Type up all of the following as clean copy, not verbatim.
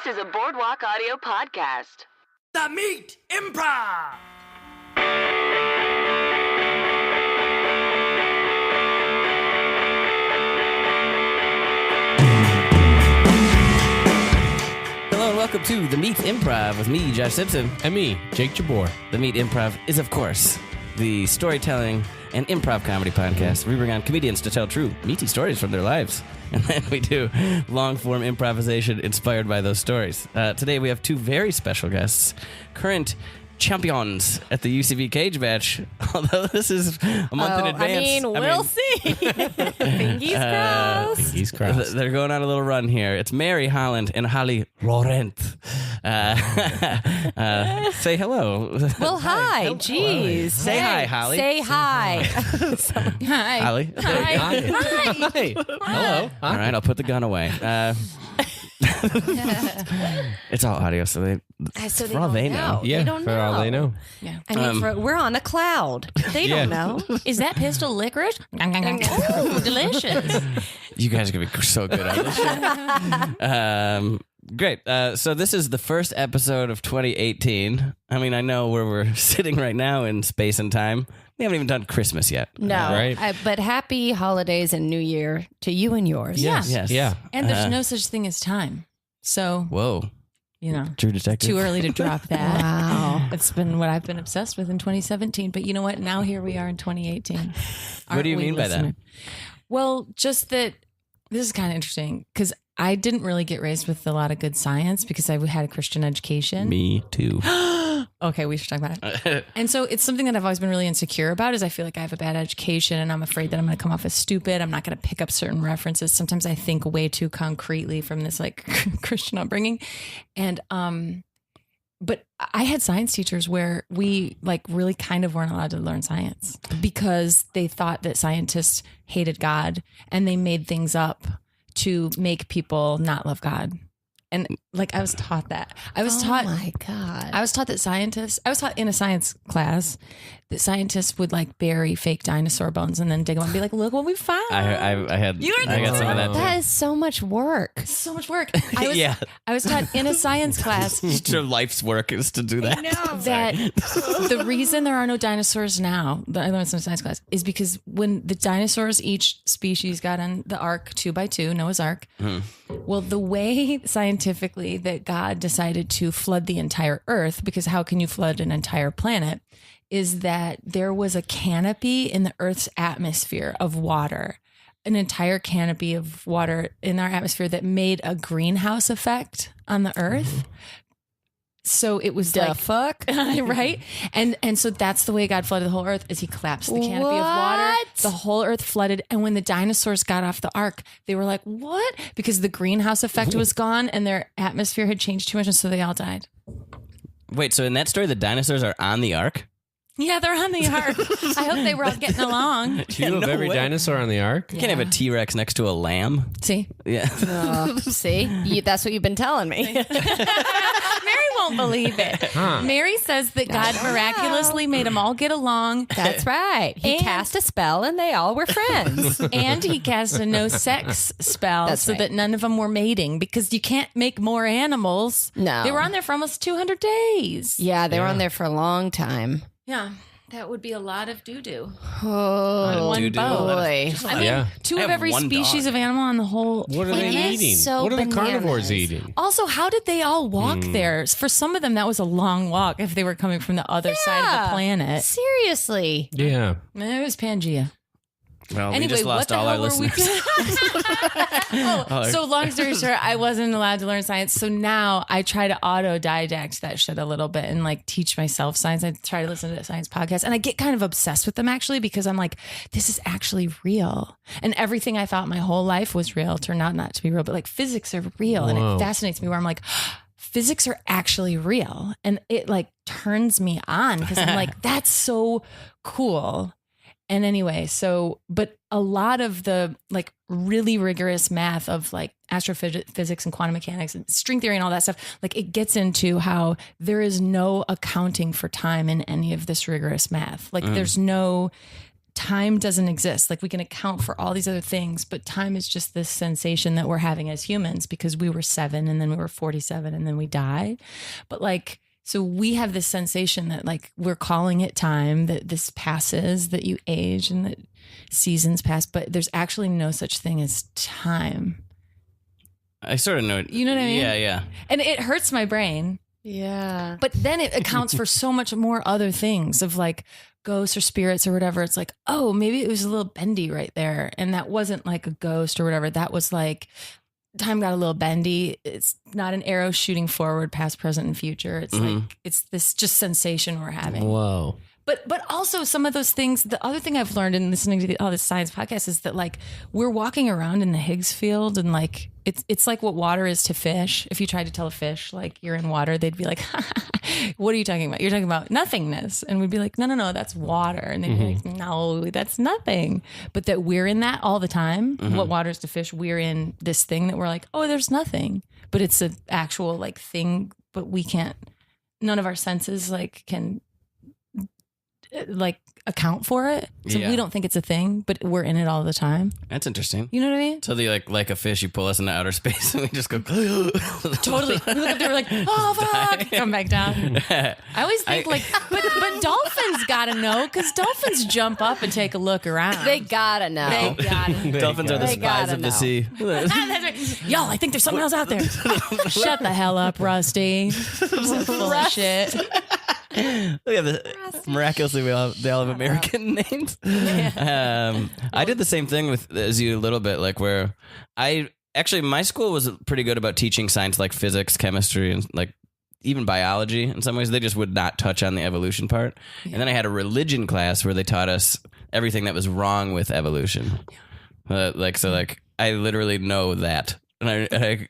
This is a Boardwalk Audio podcast. The Meat Improv! Hello and welcome to The Meat Improv with me, Josh Simpson. And me, Jake Jabor. The Meat Improv is, of course, the storytelling and improv comedy podcast. We bring on comedians to tell true, meaty stories from their lives. And then we do long-form improvisation inspired by those stories. Today we have two very special guests, current champions at the UCB Cagematch. Although this is a month in advance. We'll see. Fingers crossed. He's crossed. They're going on a little run here. It's Mary Holland and Holly Laurent. Say hello. Well, hi. Jeez. Say hi, Holly. Say hi. Hi. Holly. Hi. Hi. Hello. All right, I'll put the gun away. It's all audio, so they for all they know. Yeah, they don't for know. all they know. Yeah. I mean, we're on a cloud. They don't know. Is that pistol licorice? Ooh, delicious. You guys are going to be so good on this shit. Great. So this is the first episode of 2018. I mean, I know where we're sitting right now in space and time. We haven't even done Christmas yet. No, Right. But happy holidays and New Year to you and yours. Yes. Yes. Yeah. And there's no such thing as time. So, Whoa. you know, True detective. too early to drop that. Wow. It's been what I've been obsessed with in 2017. But you know what? Now here we are in 2018. What do you mean by that? Well, just that this is kind of interesting because I didn't really get raised with a lot of good science because I had a Christian education. Me too. Okay, we should talk about it. And so it's something that I've always been really insecure about is I feel like I have a bad education and I'm afraid that I'm going to come off as stupid. I'm not going to pick up certain references. Sometimes I think way too concretely from this like Christian upbringing. And, but I had science teachers where we like really kind of weren't allowed to learn science because they thought that scientists hated God and they made things up to make people not love God. And like I was taught that. I was taught Oh my God. I was taught in a science class that scientists would like bury fake dinosaur bones and then dig them up and be like, look what we found. I got some of that too. That is so much work. So much work. Yeah. I was taught in a science class Your life's work is to do that. that the reason there are no dinosaurs now, that I learned in science class, is because when the dinosaurs, each species got on the ark 2x2, Noah's Ark. Well, the way scientifically that God decided to flood the entire earth, because how can you flood an entire planet, is that there was a canopy in the earth's atmosphere of water, an entire canopy of water in our atmosphere that made a greenhouse effect on the earth. So it was The like, fuck? right? And so that's the way God flooded the whole earth is he collapsed the canopy of water. What? The whole earth flooded. And when the dinosaurs got off the ark, they were like, what? Because the greenhouse effect was gone and their atmosphere had changed too much. And so they all died. Wait, so in that story, the dinosaurs are on the ark? Yeah, they're on the ark. I hope they were all getting along. Two of no every way. dinosaur on the ark? You can't have a T-Rex next to a lamb. See? Yeah. See, that's what you've been telling me. Mary won't believe it. Mary says that God miraculously made them all get along. That's right. He And- cast a spell and they all were friends. And he cast a no sex spell That's so right. that none of them were mating because you can't make more animals. No. They were on there for almost 200 days. Yeah, they were on there for a long time. Yeah. That would be a lot of doo-doo. Oh, One doo-doo. boy. I mean, Yeah. two I of have every one species dog. of animal on the whole. What are they It is eating? so What are the carnivores bananas. eating? Also, how did they all walk there? For some of them, that was a long walk if they were coming from the other side of Yeah. the planet. Seriously. Yeah. It was Pangea. Well, we Anyway, just lost what the all our hell were we listeners. So long story short, I wasn't allowed to learn science. So now I try to autodidact that shit a little bit and like teach myself science. I try to listen to science podcasts and I get kind of obsessed with them actually because I'm like, this is actually real. And everything I thought my whole life was real turned out not to be real, but like physics are real. And Whoa. it fascinates me where I'm like, physics are actually real. And it like turns me on because I'm like, that's so cool. And anyway, so, but a lot of the like really rigorous math of like astrophysics and quantum mechanics and string theory and all that stuff, like it gets into how there is no accounting for time in any of this rigorous math. Like there's no time doesn't exist. Like we can account for all these other things, but time is just this sensation that we're having as humans because we were 7 and then we were 47 and then we died. But like, so we have this sensation that like we're calling it time, that this passes, that you age and that seasons pass, but there's actually no such thing as time. I sort of know it. You know what I mean? Yeah. And it hurts my brain. Yeah. But then it accounts for so much more other things of like ghosts or spirits or whatever. It's like, oh, maybe it was a little bendy right there. And that wasn't like a ghost or whatever. That was like time got a little bendy. It's not an arrow shooting forward, past, present, and future. It's like, it's this just sensation we're having. Whoa. But also some of those things, the other thing I've learned in listening to all this science podcast is that like we're walking around in the Higgs field and like it's like what water is to fish. If you tried to tell a fish like you're in water, they'd be like, what are you talking about? You're talking about nothingness. And we'd be like, no, that's water. And they'd be like, no, that's nothing. But that we're in that all the time. What water is to fish, we're in this thing that we're like, oh, there's nothing. But it's an actual like thing, but we can't, none of our senses like can like account for it. So Yeah. we don't think it's a thing, but we're in it all the time. That's interesting. You know what I mean? So they like a fish, you pull us into outer space and we just go Totally. We look up there, we're like, oh fuck, come back down. I always think like, but dolphins gotta know because dolphins jump up and take a look around. They gotta know. They gotta know. Dolphins are the They spies gotta of the know. sea. That's right. Y'all, I think there's something else out there. Shut the hell up, Rusty. Full of shit. Look at this. Miraculously, they all have American names. I did the same thing as you a little bit, like where my school was pretty good about teaching science like physics, chemistry, and like even biology. In some ways, they just would not touch on the evolution part. And then I had a religion class where they taught us everything that was wrong with evolution. I literally know that. And I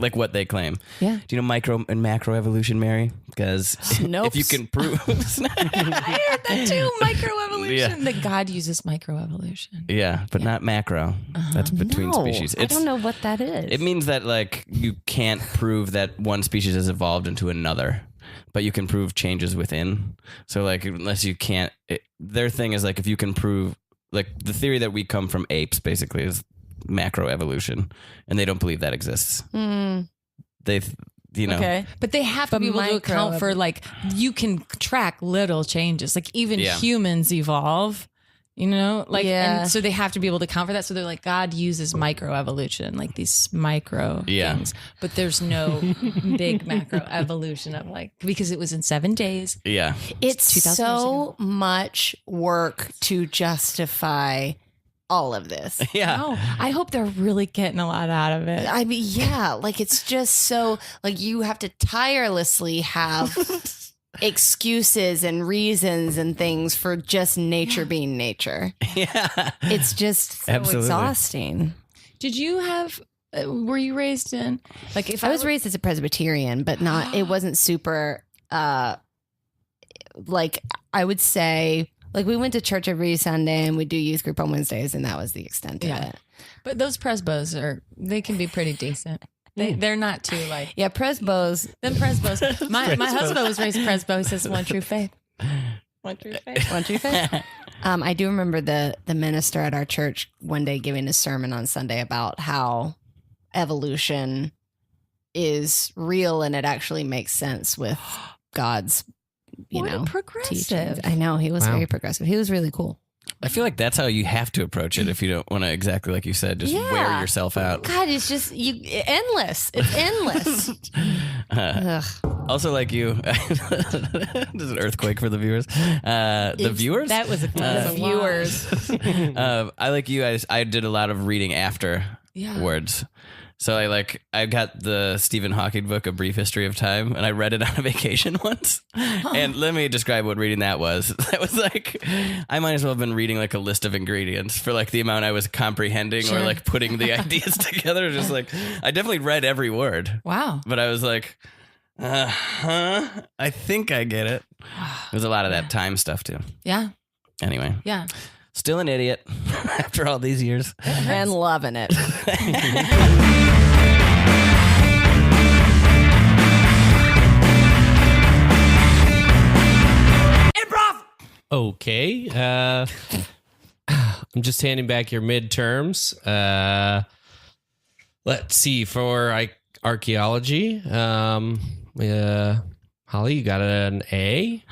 like what they claim. Yeah. Do you know micro and macro evolution, Mary? Because if you can prove, I heard that too. Microevolution. Yeah. That God uses microevolution. yeah, but not macro. That's between No, species. I don't know what that is. It means that like you can't prove that one species has evolved into another, but you can prove changes within. So like unless you can't, their thing is like if you can prove like the theory that we come from apes basically is macro evolution, and they don't believe that exists. They, you know, Okay. But they have to be able to account for like you can track little changes. Like even humans evolve, you know, like and so they have to be able to account for that. So they're like God uses microevolution, like these micro things, but there's no big macro evolution of like because it was in 7 days. Yeah, It's 2,000 so much work to justify all of this. yeah. Oh, I hope they're really getting a lot out of it. I mean, yeah, like it's just so like you have to tirelessly have excuses and reasons and things for just nature being nature. Yeah. It's just so Absolutely. exhausting. Did you have? Were you raised in like? If I was raised as a Presbyterian, but not. It wasn't super. Like I would say, like we went to church every Sunday and we do youth group on Wednesdays, and that was the extent of it. But those presbos they can be pretty decent. They're not too like Yeah, presbos. them presbos. My husband was raised presbo. He says one true faith. One true faith. One true faith. I do remember the minister at our church one day giving a sermon on Sunday about how evolution is real and it actually makes sense with God's, progressive. teachings. I know he was very progressive. He was really cool. I feel like that's how you have to approach it if you don't want to exactly like you said, just wear yourself out. God, it's just endless. It's endless. Ugh. Also, like you, there's an earthquake for the viewers. The viewers? That was a Viewers. I like you. I did a lot of reading after words. So I got the Stephen Hawking book, A Brief History of Time, and I read it on a vacation once. And let me describe what reading that was. That was like, I might as well have been reading like a list of ingredients for like the amount I was comprehending or like putting the ideas together. Just like, I definitely read every word. Wow. But I was like, I think I get it. There's a lot of that time stuff too. Yeah. Anyway. Yeah. Still an idiot after all these years. And loving it. Improv! Okay. I'm just handing back your midterms. Let's see, for archaeology, Holly, you got an A.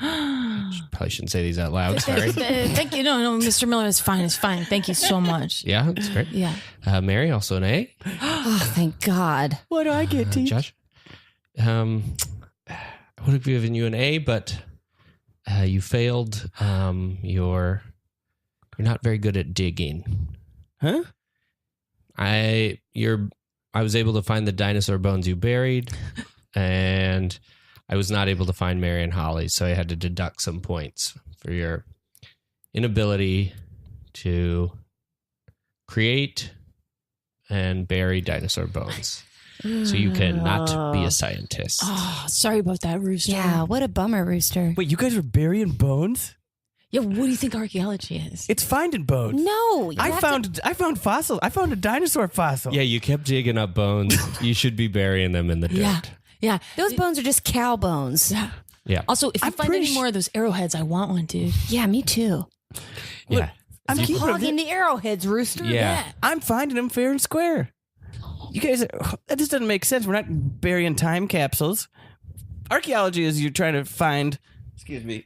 Probably shouldn't say these out loud. Sorry. Thank you. No, Mr. Miller, it's fine. It's fine. Thank you so much. Yeah, that's great. Yeah. Mary, also an A. Oh, thank God. What do I get, Teach? Josh, I would have given you an A, but you failed. You're not very good at digging. Huh? I was able to find the dinosaur bones you buried, and I was not able to find Mary and Holly, so I had to deduct some points for your inability to create and bury dinosaur bones. So you cannot be a scientist. Oh, sorry about that, Rooster. Yeah, what a bummer, Rooster. Wait, you guys are burying bones? Yeah, what do you think archaeology is? It's finding bones. No, you I have found fossil. I found a dinosaur fossil. Yeah, you kept digging up bones. You should be burying them in the dirt. Yeah. Yeah. those bones are just cow bones. Yeah. Yeah. Also, if you I'm find pretty any more of those arrowheads, I want one, dude. Yeah, me too. Yeah. I'm keeping them. Hogging the arrowheads, Rooster. Yeah. I'm finding them fair and square. You guys, that just doesn't make sense. We're not burying time capsules. Archaeology is you're trying to find. Excuse me.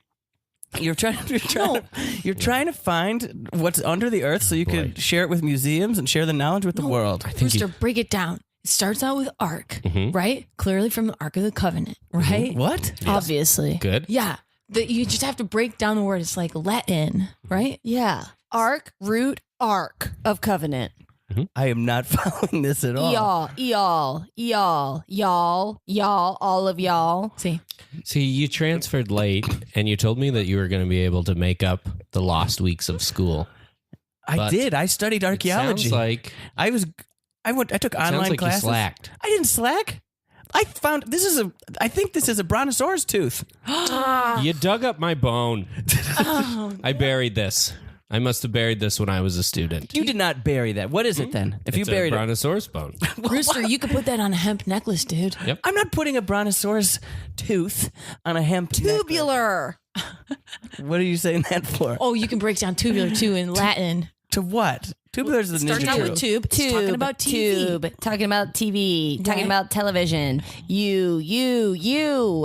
You're trying to find what's under the earth so you can share it with museums and share the knowledge with the world. Rooster, break it down. It starts out with Ark, right? Clearly from the Ark of the Covenant, right? What? Obviously. Good. Yeah. You just have to break down the word. It's like Latin, right? Yeah. Ark, root, ark of covenant. I am not following this at all. Y'all, all of y'all. See, You transferred late, and you told me that you were going to be able to make up the lost weeks of school. I But did. I studied archaeology. Sounds like I took online sounds like classes. you slacked. I didn't slack. I think this is a brontosaurus tooth. You dug up my bone. I buried this. I must have buried this when I was a student. You did not bury that. What is it then? If you It's buried a it, brontosaurus bone. Rooster, you could put that on a hemp necklace, dude. Yep. I'm not putting a brontosaurus tooth on a hemp Tubular. necklace. What are you saying that for? Oh, you can break down tubular too in Latin. To what? Tubular is the Starts ninja out turtle. with tube. It's talking about TV. Talking about TV. Talking Right. about television. You.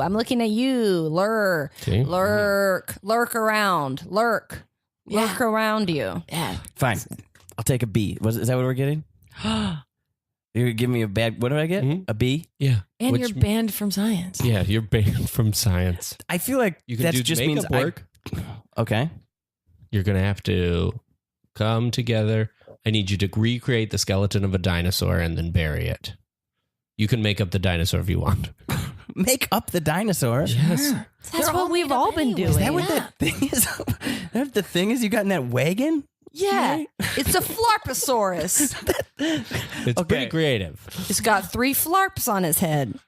I'm looking at you. Lurk. See? Lurk around. Lurk Yeah. around you. Yeah. Fine. I'll take a B. Is that what we're getting? You're giving me a bad. What do I get? Mhm. A B? Yeah. And Which- you're banned from science. Yeah, you're banned from science. I feel like You can that do just means makeup work. Okay. You're going to have to come together. I need you to recreate the skeleton of a dinosaur and then bury it. You can make up the dinosaur if you want. Make up the dinosaur. Yes. That's They're what all we've made all up been anyway. doing. Is that what that thing is? That the thing is you got in that wagon? Yeah. It's a flarposaurus. It's pretty creative. It's got 3 flarps on his head.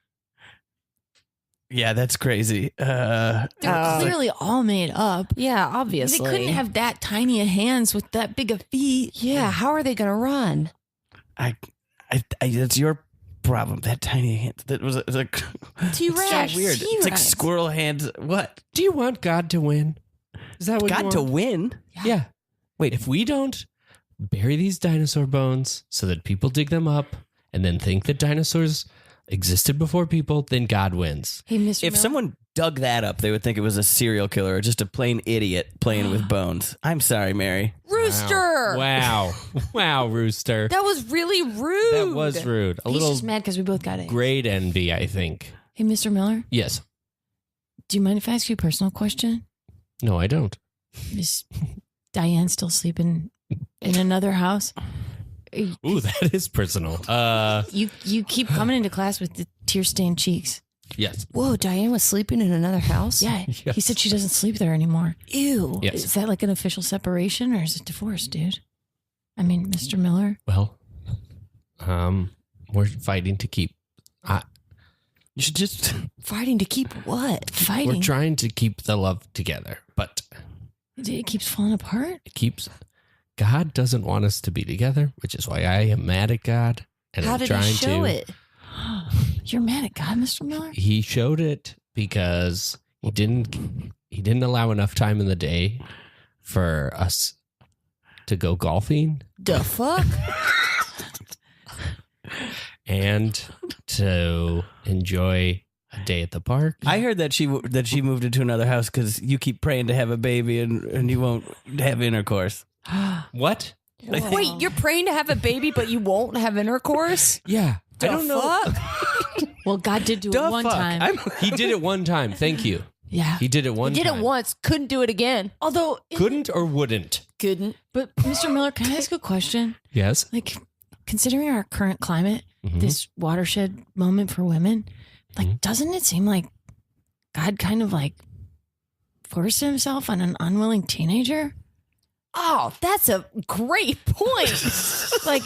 Yeah, that's crazy. They're clearly all made up. Yeah, obviously. They couldn't have that tiny of hands with that big of feet. Yeah, how are they going to run? I that's your problem. That tiny hand. That was like T-Rex. so weird. It's like T-Rex. squirrel hands. What? Do you want God to win? Is that what you Got to want? win? Yeah. Wait, if we don't bury these dinosaur bones so that people dig them up and then think that dinosaurs existed before people, then God wins. Hey, Mr. If Miller. someone dug that up, they would think it was a serial killer or just a plain idiot playing with bones. I'm sorry, Mary. Rooster. Wow. Wow, Rooster. That was really rude. That was rude. A He's little just mad because we both got it. grade envy, I think. Hey, Mr. Miller, Yes. do you mind if I ask you a personal question? No, I don't. Is Diane still sleeping in another house? Ooh, that is personal. You keep coming into class with the tear-stained cheeks. Yes. Whoa, Diane was sleeping in another house? Yeah, he Yes. said she doesn't sleep there anymore. Ew. Yes. Is that like an official separation or is it divorce, dude? I mean, Mr. Miller. Well, we're fighting to keep. You should just. Fighting to keep what? Fighting. We're trying to keep the love together, but It keeps falling apart. it keeps. God doesn't want us to be together, which is why I am mad at God. And How I'm did trying he show to. it? You're mad at God, Mr. Miller? He showed it because he didn't allow enough time in the day for us to go golfing The fuck? and to enjoy a day at the park. I heard that she moved into another house because you keep praying to have a baby and you won't have intercourse. What? Wait, you're praying to have a baby, but you won't have intercourse? Yeah. The I don't know. fuck? Well, God did do it one time. He did it one time. Thank you. Yeah. He did it one Did time. it once, couldn't do it again. Although, Couldn't or wouldn't? Couldn't. but Mr. Miller, can I ask a question? Yes. Like, considering our current climate, Mhm. this watershed moment for women, like, doesn't it seem like God kind of like forced himself on an unwilling teenager? Oh, that's a great point. Like,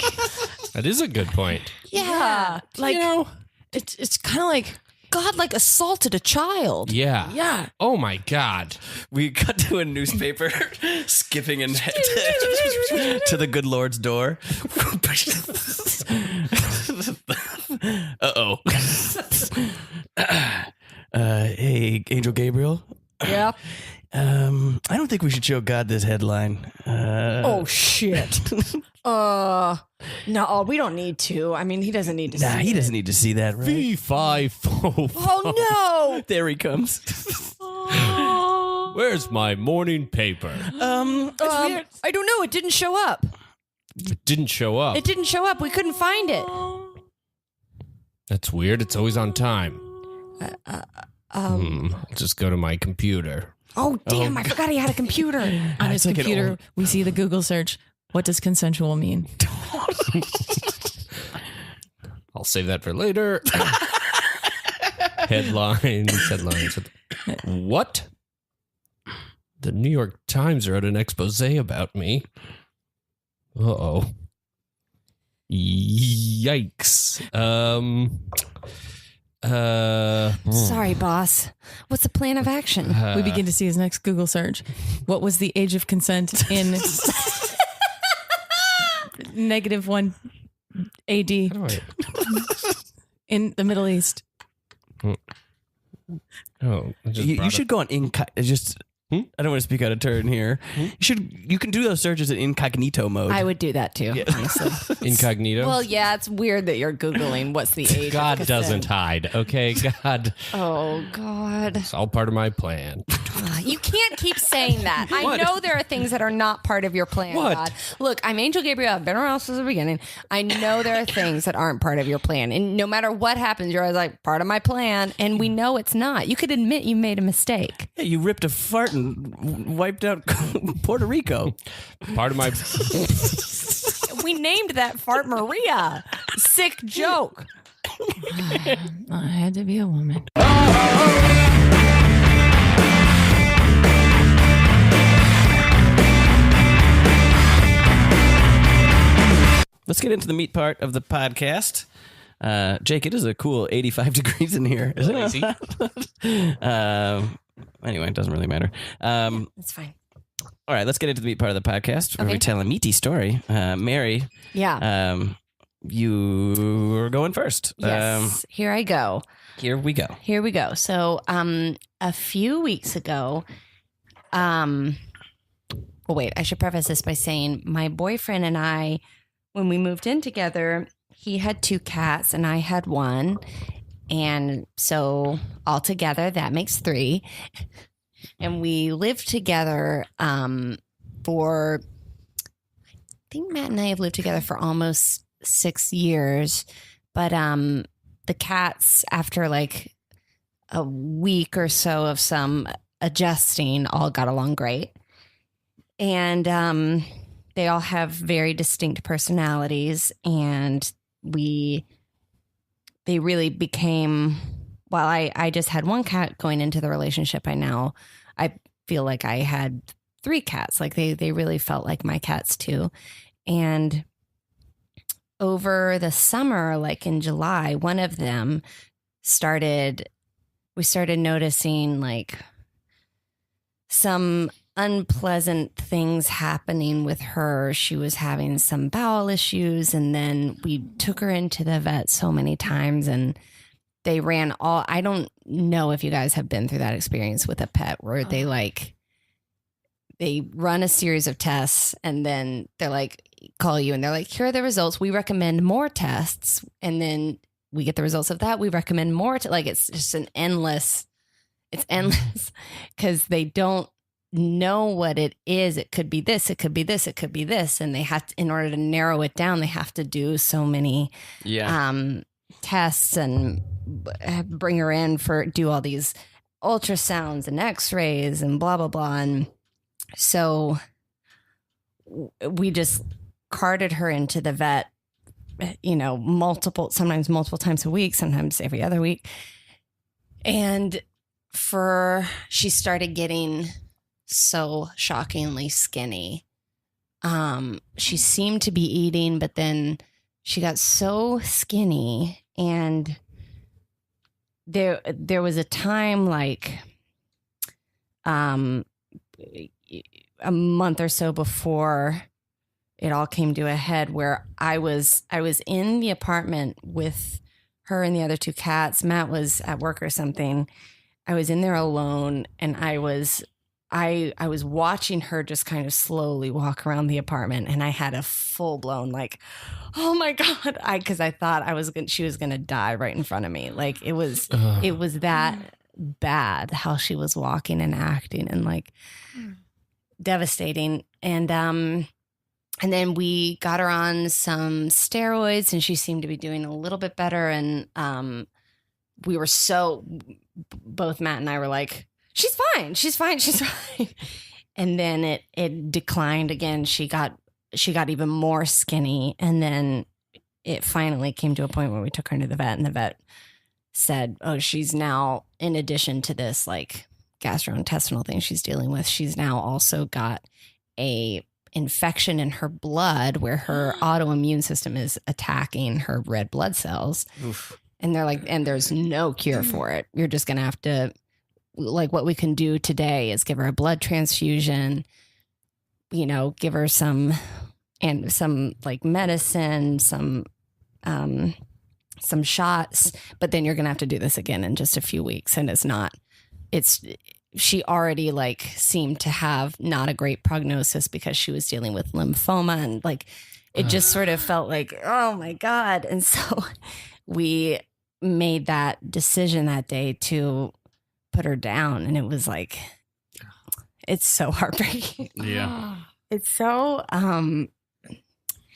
That is a good point. yeah. Like, You know, it's kind of like, God, like, assaulted a child. yeah. yeah. Oh my God. We cut to a newspaper skipping in to the good Lord's door. Uh-oh. Hey, Angel Gabriel. Yeah. I don't think we should show God this headline. Oh, shit. No, we don't need to. I mean, he doesn't need to Nah, see he it. doesn't need to see that, right? V5. Oh, There he comes. Where's my morning paper? no. I don't know. It didn't show up. It didn't show up. It didn't show up. We couldn't find it. That's weird. It's always on time. I'll just go to my computer. Oh, damn. I forgot he had a computer. On his like an computer, old- we see the Google search. What does consensual mean? I'll save that for later. Headlines. What? The New York Times wrote an expose about me. Uh-oh. Yikes. Sorry, boss. What's the plan of action? We begin to see his next Google search. What was the age of consent in -1 AD in the Middle East? Oh, I just You brought should go on I don't want to speak out of turn here. You can do those searches in incognito mode. I would do that too, honestly. up incognito. Well, yeah, it's weird that you're Googling what's the age. God of doesn't consent. hide, okay? God, Oh, God. it's all part of my plan. You can't keep saying that. I What? know there are things that are not part of your plan, What? God. Look, I'm Angel Gabriel. I've been around since the beginning. I know there are things that aren't part of your plan. And no matter what happens, you're always like, part of my plan. And we know it's not. You could admit you made a mistake. Yeah, you ripped a fart and wiped out Puerto Rico. Part of my We named that fart Maria. Sick joke. I had to be a woman. Let's get into the meat part of the podcast. Jake, it is a cool 85 degrees in here, isn't Lazy. it? Anyway, it doesn't really matter. That's fine. All right, let's get into the meat part of the podcast where Okay. we tell a meaty story. Mary, Yeah. you are going first. Yes. Here I go. Here we go. Here we go. So, a few weeks ago, well, wait, I should preface this by saying my boyfriend and I, when we moved in together, he had 2 cats and I had 1. And so altogether that makes 3. And we lived together, for, I think Matt and I have lived together for almost 6 years. But, the cats, after like a week or so of some adjusting, all got along great. And they all have very distinct personalities. And they really became, well, I just had 1 cat going into the relationship. I feel like I had 3 cats. Like they really felt like my cats too. And over the summer, like in July, one of them we started noticing like some unpleasant things happening with her. She was having some bowel issues, and then we took her into the vet so many times, and they ran I don't know if you guys have been through that experience with a pet where they like they run a series of tests, and then they're like, call you, and they're like, here are the results. We recommend more tests. And then we get the results of that. We recommend more. Like, it's just it's endless because they don't know what it is. It could be this, it could be this, it could be this. And they have to, in order to narrow it down, they have to do so many tests and bring her in do all these ultrasounds and x-rays and blah, blah, blah. And so we just carted her into the vet, sometimes multiple times a week, sometimes every other week. And she started getting so shockingly skinny. She seemed to be eating, but then she got so skinny, and there was a time like a month or so before it all came to a head, where I was in the apartment with her and the other two cats. Matt was at work or something. I was in there alone, and I was watching her just kind of slowly walk around the apartment, and I had a full blown like, oh my God, because I thought she was gonna die right in front of me. Like it was that bad how she was walking and acting, and like devastating. And then we got her on some steroids, and she seemed to be doing a little bit better. And both Matt and I were like, she's fine. And then it declined again. She got even more skinny. And then it finally came to a point where we took her to the vet, and the vet said, oh, she's now, in addition to this like gastrointestinal thing she's dealing with, she's now also got a infection in her blood where her autoimmune system is attacking her red blood cells. Oof. And they're like, and there's no cure for it. You're just going to have to, like, what we can do today is give her a blood transfusion, give her some like medicine, some shots, but then you're going to have to do this again in just a few weeks. And she already like seemed to have not a great prognosis because she was dealing with lymphoma, and like it just sort of felt like, oh my God. And so we made that decision that day to put her down, and it was like, it's so heartbreaking. Yeah. It's so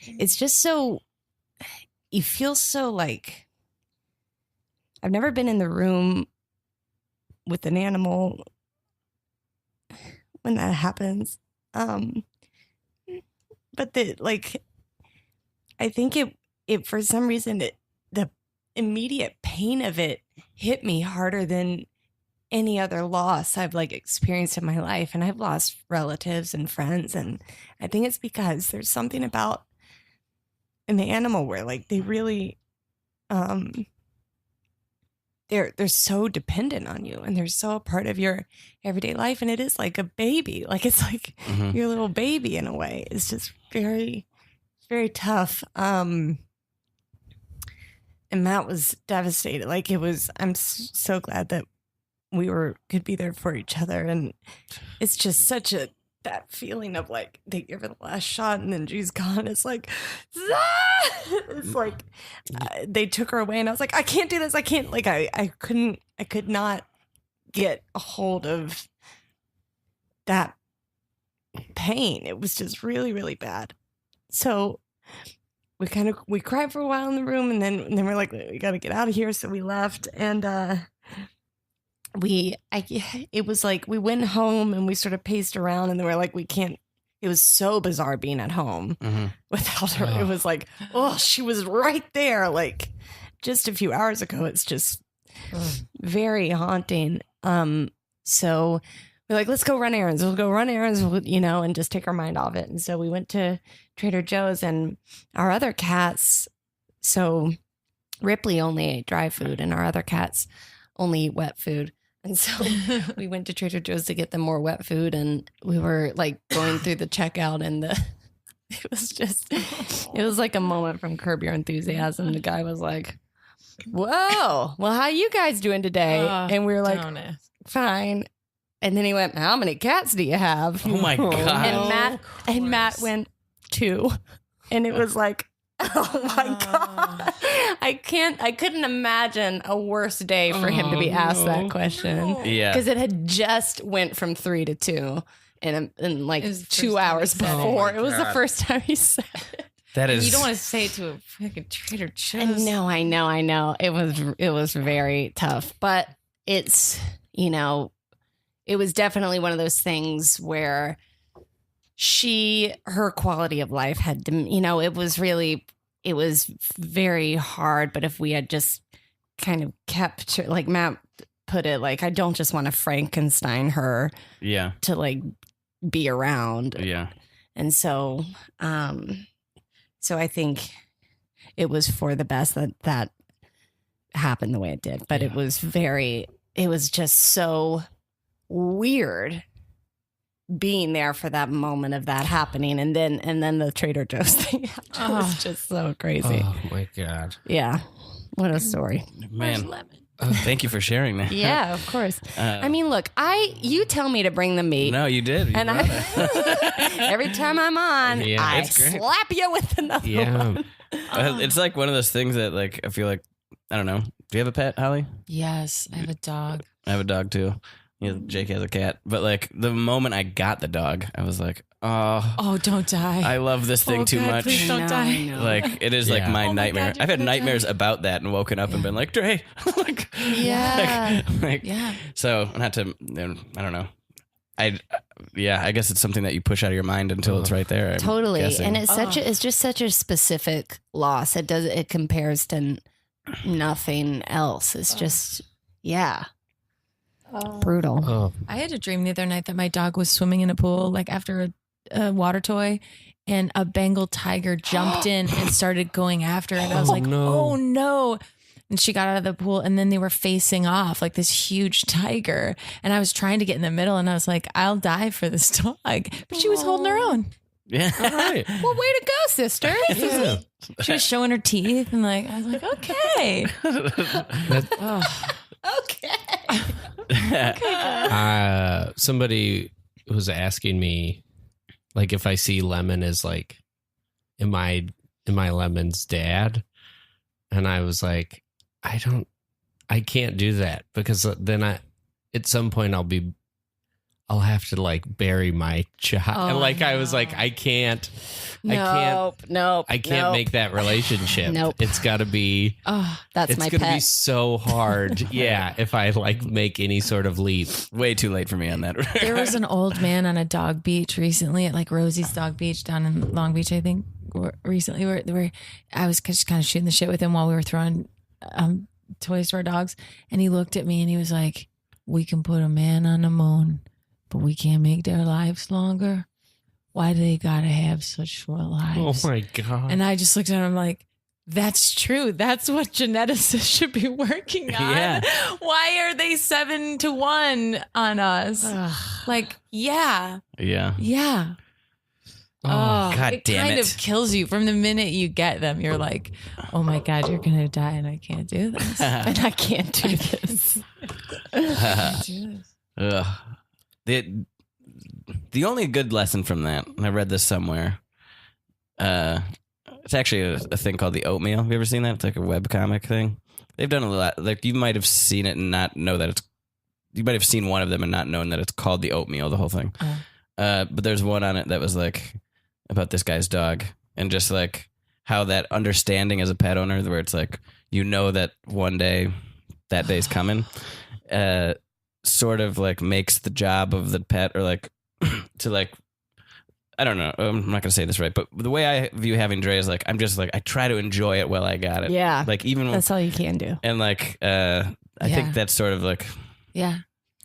it's just so, you feel so like, I've never been in the room with an animal when that happens. But I think it for some reason, the immediate pain of it hit me harder than any other loss I've like experienced in my life. And I've lost relatives and friends. And I think it's because there's something about an animal where like they really, they're so dependent on you, and they're so a part of your everyday life. And it is like a baby. Like it's like your little baby in a way. It's just very, very tough. And Matt was devastated. Like I'm so glad that we could be there for each other. And it's just that feeling of like, they give her the last shot and then she's gone. It's like, it's like they took her away, and I was like, I can't do this. I can't, like, I could not get a hold of that pain. It was just really, really bad. So we cried for a while in the room, and then we're like, we got to get out of here. So we left, and it was like we went home and we sort of paced around, and then we're like, we can't. It was so bizarre being at home without her. It was like, oh, she was right there, like just a few hours ago. It's just very haunting. So we're like, let's go run errands. We'll go run errands, and just take our mind off it. And so we went to Trader Joe's, and our other cats. So Ripley only ate dry food, and our other cats only eat wet food. And so we went to Trader Joe's to get them more wet food, and we were like going through the checkout, and it was like a moment from Curb Your Enthusiasm. The guy was like, whoa, well, how you guys doing today? And we were like, fine. And then he went, how many cats do you have? Oh my God. And Matt went, 2. And it was like, oh my God. I couldn't imagine a worse day for him to be asked that question. Yeah. Because it had just went from 3 to 2 in like It was the 2 first time hours he said it. before. Oh my It was the God. first time he said it. That is. You don't want to say it to a fucking Trader Joe's. I know. It was very tough, but it's, it was definitely one of those things where her quality of life had, it was very hard. But if we had just kind of kept, like Matt put it, like, I don't just want to Frankenstein her Yeah. to like be around. Yeah. And so, so I think it was for the best that happened the way it did. But it was just so weird being there for that moment of that happening. And then the Trader Joe's thing was just so crazy. Oh my God. Yeah. What a story. Man. Thank you for sharing that. Yeah, of course. I mean, look, you tell me to bring the meat. No, you did. You And brought it. every time I'm on, Yeah, I it's great. slap you with another Yeah. one. It's like one of those things that, like, I feel like, I don't know. Do you have a pet, Holly? Yes, I have a dog. I have a dog too. Jake has a cat. But like the moment I got the dog, I was like, oh, Oh, don't die. I love this thing too God, much. please don't die. Like it is like Yeah. my Oh my nightmare. God, you're I've had gonna nightmares die. about that and woken up and been like, Dre. Like, Yeah. like, Yeah. so not to, I don't know. I guess it's something that you push out of your mind until it's right there. I'm Totally. guessing. And it's just such a specific loss. It compares to nothing else. It's just, brutal. Oh, I had a dream the other night that my dog was swimming in a pool, like after a water toy, and a Bengal tiger jumped in and started going after it. I was like, no. oh no. And she got out of the pool and then they were facing off like this huge tiger. And I was trying to get in the middle and I was like, I'll die for this dog. But she was holding her own. Yeah. all right. Well, way to go, sister. Yeah. She was showing her teeth and like, I was like, okay. Oh. Okay. Somebody was asking me, like, if I see Lemon as like, am I Lemon's dad? And I was like, I can't do that because then at some point I'll have to like bury my child. Oh, And like I was no. like, I can't Nope. make that relationship. Nope. It's got to be. Oh, That's It's my gonna be pet. so hard. Yeah, if I like make any sort of leap. Way too late for me on that. there was an old man on a dog beach recently at like Rosie's Dog Beach down in Long Beach, I think, recently, where I was just kind of shooting the shit with him while we were throwing toys to our dogs. And he looked at me and he was like, we can put a man on the moon, but we can't make their lives longer. Why do they gotta have such short lives? Oh my god! And I just looked at him like, that's true. That's what geneticists should be working on. Yeah. Why are they 7-1 on us? Like, yeah. Yeah. Oh, God it damn kind it. of kills you from the minute you get them. You're like, oh my God, you're going to die and I can't do this. And I can't do this. Ugh. The only good lesson from that, and I read this somewhere, it's actually a thing called the oatmeal. Have you ever seen that? It's like a webcomic thing. They've done a lot. Like you might have seen it and not know that it's. You might have seen one of them and not known that it's called the oatmeal. The whole thing. But there's one on it that was like about this guy's dog and just like how that understanding as a pet owner, where it's like you know that one day that day's coming, sort of like makes the job of the pet or like to like. I don't know. I'm not gonna say this right, but the way I view having Dre is like I'm just like I try to enjoy it while I got it. Yeah. Like even That's all you can do. and like I think that's sort of like Yeah.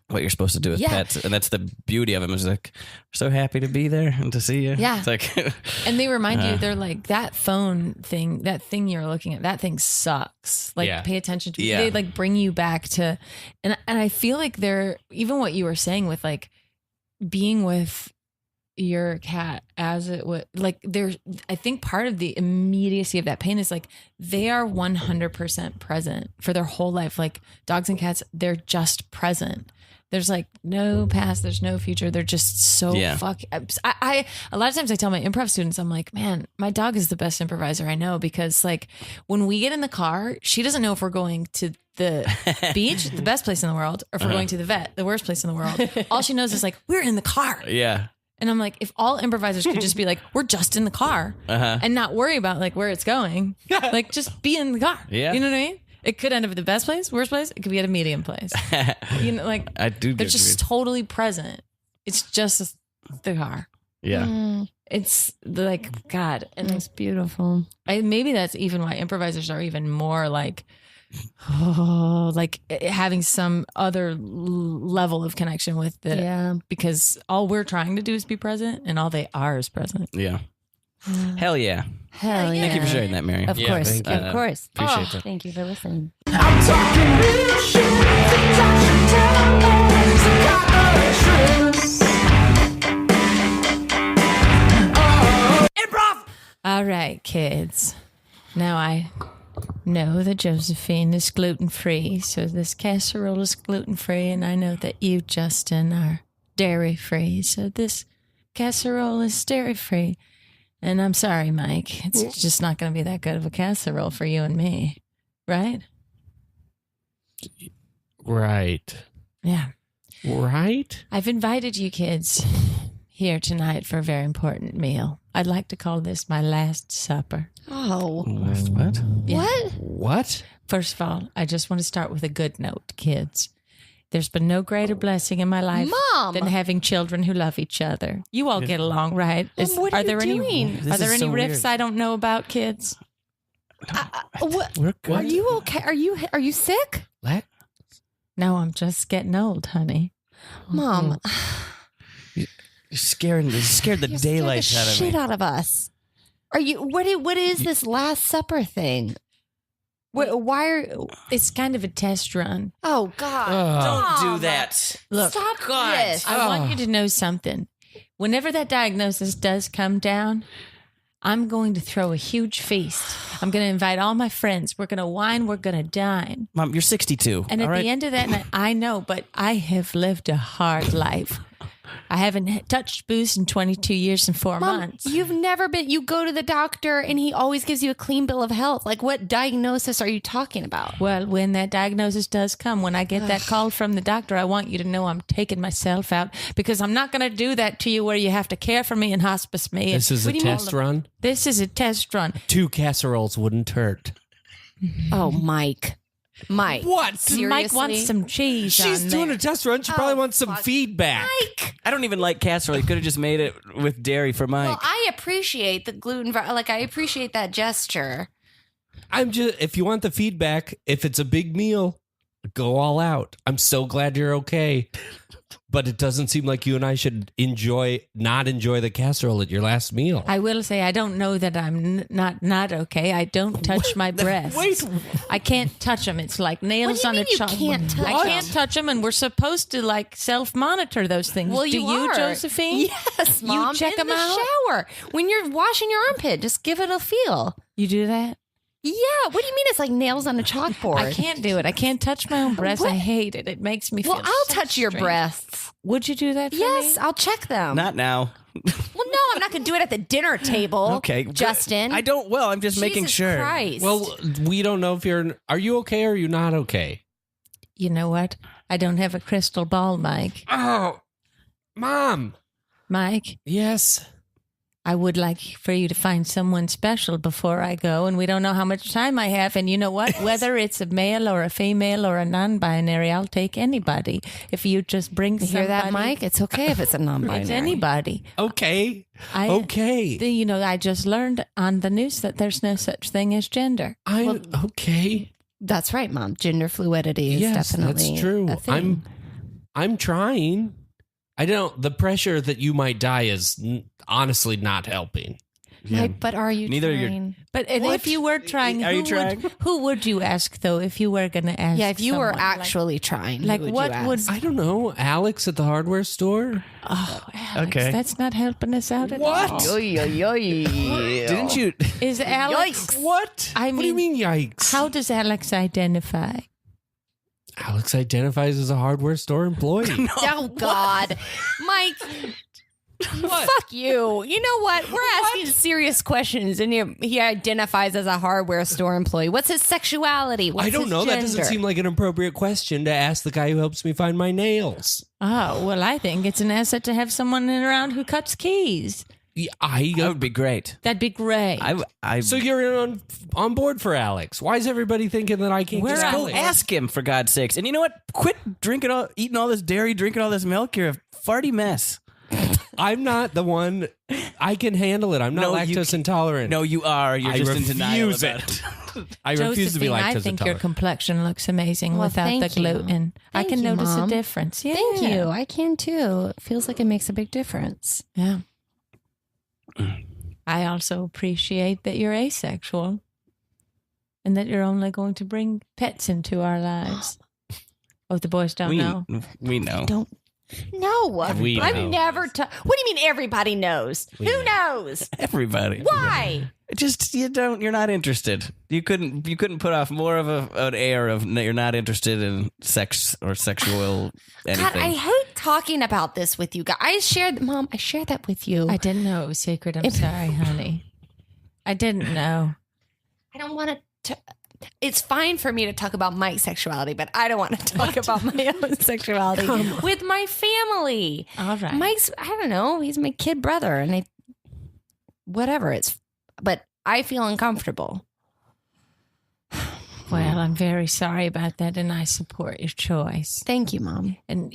what you're supposed to do with Yeah. pets, and that's the beauty of them. Is like we're so happy to be there and to see you. Yeah. It's like And they remind you, they're like, that phone thing, that thing you're looking at, that thing sucks. Like, Yeah. pay attention to it. Yeah. They like bring you back to, and I feel like they're, even what you were saying with like being with your cat as it would, like, there's, I think part of the immediacy of that pain is like they are 100% present for their whole life. Like dogs and cats, they're just present. There's like no past, there's no future. They're just so fuck. I a lot of times I tell my improv students, I'm like, man, my dog is the best improviser I know, because like when we get in the car, she doesn't know if we're going to the beach, the best place in the world, or if we're going to the vet, the worst place in the world. All she knows is like, we're in the car. Yeah. And I'm like, if all improvisers could just be like, we're just in the car and not worry about like where it's going, like just be in the car. Yeah. You know what I mean? It could end up at the best place, worst place. It could be at a medium place. You know, like I do. they're just totally present. It's just the car. Yeah. It's like God, and It's beautiful. maybe that's even why improvisers are even more like, like having some other level of connection with the because all we're trying to do is be present, and all they are is present. Yeah. Hell yeah. Hell yeah. Thank you for sharing that, Mary. Of Yeah, course. thank you. Of course. Appreciate that. Thank you for listening. I'm talking real shit. Improv. All right, kids. Now I know that Josephine is gluten-free, so this casserole is gluten-free, and I know that you, Justin, are dairy-free, so this casserole is dairy-free. And I'm sorry, Mike. It's just not going to be that good of a casserole for you and me, right? Right. Yeah. Right? I've invited you kids here tonight for a very important meal. I'd like to call this my last supper. Oh. What? Yeah. What? What? First of all, I just want to start with a good note, kids. There's been no greater blessing in my life Mom! than having children who love each other. You all get along, right? Mom, what are you doing? Any This are there is any so riffs weird. I don't know about, kids? What? We're good. Are you okay? Are you sick? What? No, I'm just getting old, honey. Mom, You're scared the you daylight scared the out of shit me. out of us. Are you? What is this Last Supper thing? Why are? It's kind of a test run. Oh God! Don't Mom, do that. Look, Stop God. this. I want you to know something. Whenever that diagnosis does come down, I'm going to throw a huge feast. I'm going to invite all my friends. We're going to wine. We're going to dine. Mom, you're 62. And at all right? the end of that night, I know, but I have lived a hard life. I haven't touched booze in 22 years and 4 Mom, months. you've never been. You go to the doctor and he always gives you a clean bill of health. Like, what diagnosis are you talking about? Well, when that diagnosis does come, when I get that call from the doctor, I want you to know I'm taking myself out, because I'm not going to do that to you where you have to care for me and hospice me. This is a What do you mean? test run? This is a test run. 2 casseroles wouldn't hurt. Oh, Mike. What? Seriously? Mike wants some cheese. She's on doing there. a test run. She probably wants some feedback. I don't even like casserole. You could have just made it with dairy for Mike. Well, I appreciate the gluten. Like, I appreciate that gesture. I'm just, if you want the feedback, if it's a big meal, go all out. I'm so glad you're okay. But it doesn't seem like you and I should not enjoy the casserole at your last meal. I will say I don't know that I'm not okay. I don't touch my breasts. Wait. I can't touch them. It's like nails What do you on mean a you chalk. can't touch I can't them? touch them, and we're supposed to like self-monitor those things. Well, Do you are. Josephine? Yes, Mom. check in 'em the out? shower when you're washing your armpit. Just give it a feel. You do that? Yeah. What do you mean? It's like nails on a chalkboard. I can't do it. I can't touch my own breasts. I What? hate it. It makes me feel. Well, I'll so touch your strange. breasts. Would you do that for Yes, me? I'll check them. Not now. Well, no, I'm not going to do it at the dinner table. Okay. good. Justin. I don't. Well, I'm just making Jesus sure. Christ. Well, we don't know if are you okay or are you not okay? You know what? I don't have a crystal ball, Mike. Oh, Mom. Mike, Yes. I would like for you to find someone special before I go, and we don't know how much time I have. And you know what? Whether it's a male or a female or a non-binary, I'll take anybody. If you just bring You hear that, Mike? It's okay if it's a non-binary. It's anybody. Okay. I, Okay. I just learned on the news that there's no such thing as gender. I'm okay. That's right, Mom. Gender fluidity is Yes, definitely that's true. a thing. I'm trying. I don't. The pressure that you might die is honestly not helping. Yeah. Mike, but are you Neither you're- trying? But if you were trying, Are you trying? Who would you ask though? If you were going to ask, Yeah, if you were someone, like- actually trying, like, who would what you ask? would? I don't know. Alex at the hardware store. Oh, Alex, Okay. that's not helping us out at What? all. Didn't you? Is Alex? What? I what do you mean, yikes? How does Alex identify? Alex identifies as a hardware store employee. Oh God, Mike. Fuck you. You know what? We're asking serious questions, and he identifies as a hardware store employee. What's his sexuality? What's I don't his know. That doesn't gender? seem like an appropriate question to ask the guy who helps me find my nails. Oh, well, I think it's an asset to have someone around who cuts keys. That would be great. That'd be great. So you're on board for Alex. Why is everybody thinking that I can't get Go Alex? ask him, for God's sakes. And you know what? Quit eating all this dairy, drinking all this milk. You're a farty mess. I'm not the one. I can handle it. I'm not No, you lactose intolerant. No, you are. You're I just in denial refuse about it. it. I refuse to be Josephine, lactose I think your intolerant. complexion looks amazing Well, without the thank you. gluten. I Thank can you, notice Mom. a difference. Yeah. Thank you. I can too. It feels like it makes a big difference. Yeah. I also appreciate that you're asexual and that you're only going to bring pets into our lives. Oh, the boys don't know. We know. Don't. No, We I've know. never. What do you mean? Everybody knows. We Who know. knows? Everybody. Why? Just you're not interested. You couldn't put off more of an air of you're not interested in sex or sexual anything. God, I hate talking about this with you guys. I shared that with you. I didn't know it was secret. I'm sorry, honey. I didn't know. I don't want to. It's fine for me to talk about Mike's sexuality, but I don't want to talk about my own sexuality with my family. All right. Mike's, I don't know, he's my kid brother, and but I feel uncomfortable. Well, I'm very sorry about that, and I support your choice. Thank you, Mom. And,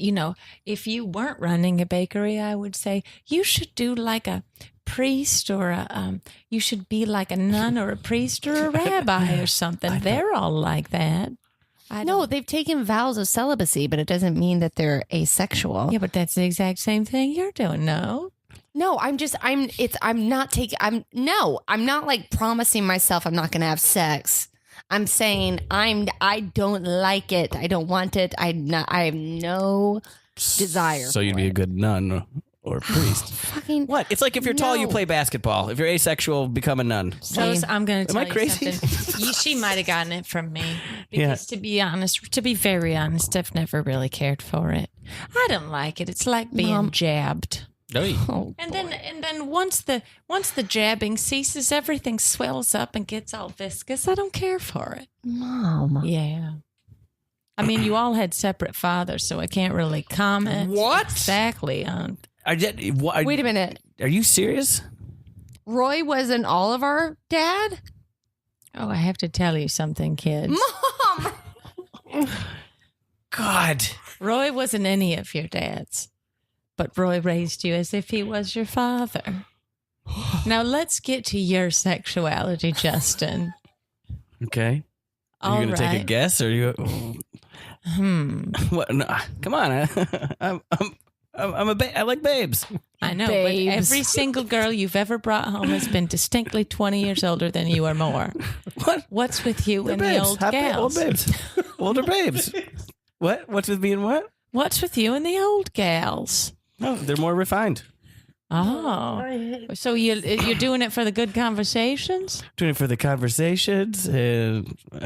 if you weren't running a bakery, I would say you should do like a priest or you should be like a nun or a priest or a rabbi or something. They're all like that. No, they've taken vows of celibacy, but it doesn't mean that they're asexual. Yeah, but that's the exact same thing you're doing, no? No, I'm not like promising myself I'm not going to have sex. I'm saying I don't like it. I don't want it. I have no desire. So you'd for be a it. good nun or priest. Fucking What? It's like if you're tall, you No. play basketball. If you're asexual, become a nun. So I'm going to Am tell I you crazy? something. She might have gotten it from me. Yeah. Because to be very honest, I've never really cared for it. I don't like it. It's like being Mom. jabbed. Oh, And then once the jabbing ceases, everything swells up and gets all viscous. I don't care for it. Mom. Yeah. I mean, you all had separate fathers, so I can't really comment What? exactly on. Wait a minute. Are you serious? Roy wasn't all of our dad? Oh, I have to tell you something, kids. Mom! God. Roy wasn't any of your dads, but Roy raised you as if he was your father. Now let's get to your sexuality, Justin. Okay. Are All you going to take a right. guess? Or are you? What? No, come on. I like babes. I know, Babes. but every single girl you've ever brought home has been distinctly 20 years older than you or more. What? What's with you and the babes. old Happy gals? old babes. Older babes. What? What's with me and what? What's with you and the old gals? Oh, they're more refined. Oh, so you're doing it for the good conversations? Doing it for the conversations and I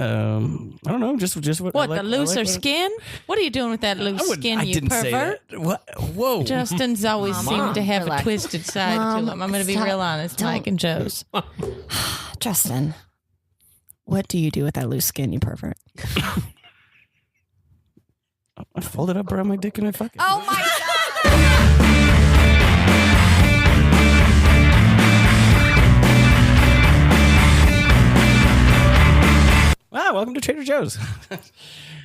don't know, just what. What, I like, the looser I like skin? What are you doing with that loose skin, I you didn't pervert? say that. What? Whoa. Justin's always seemed to have relax. a twisted side Mom, to him. I'm going to be stop. real honest, Don't. Mike and Joe's. Justin, what do you do with that loose skin, you pervert? I fold it up around my dick and I fuck it. Oh my God! Wow, welcome to Trader Joe's.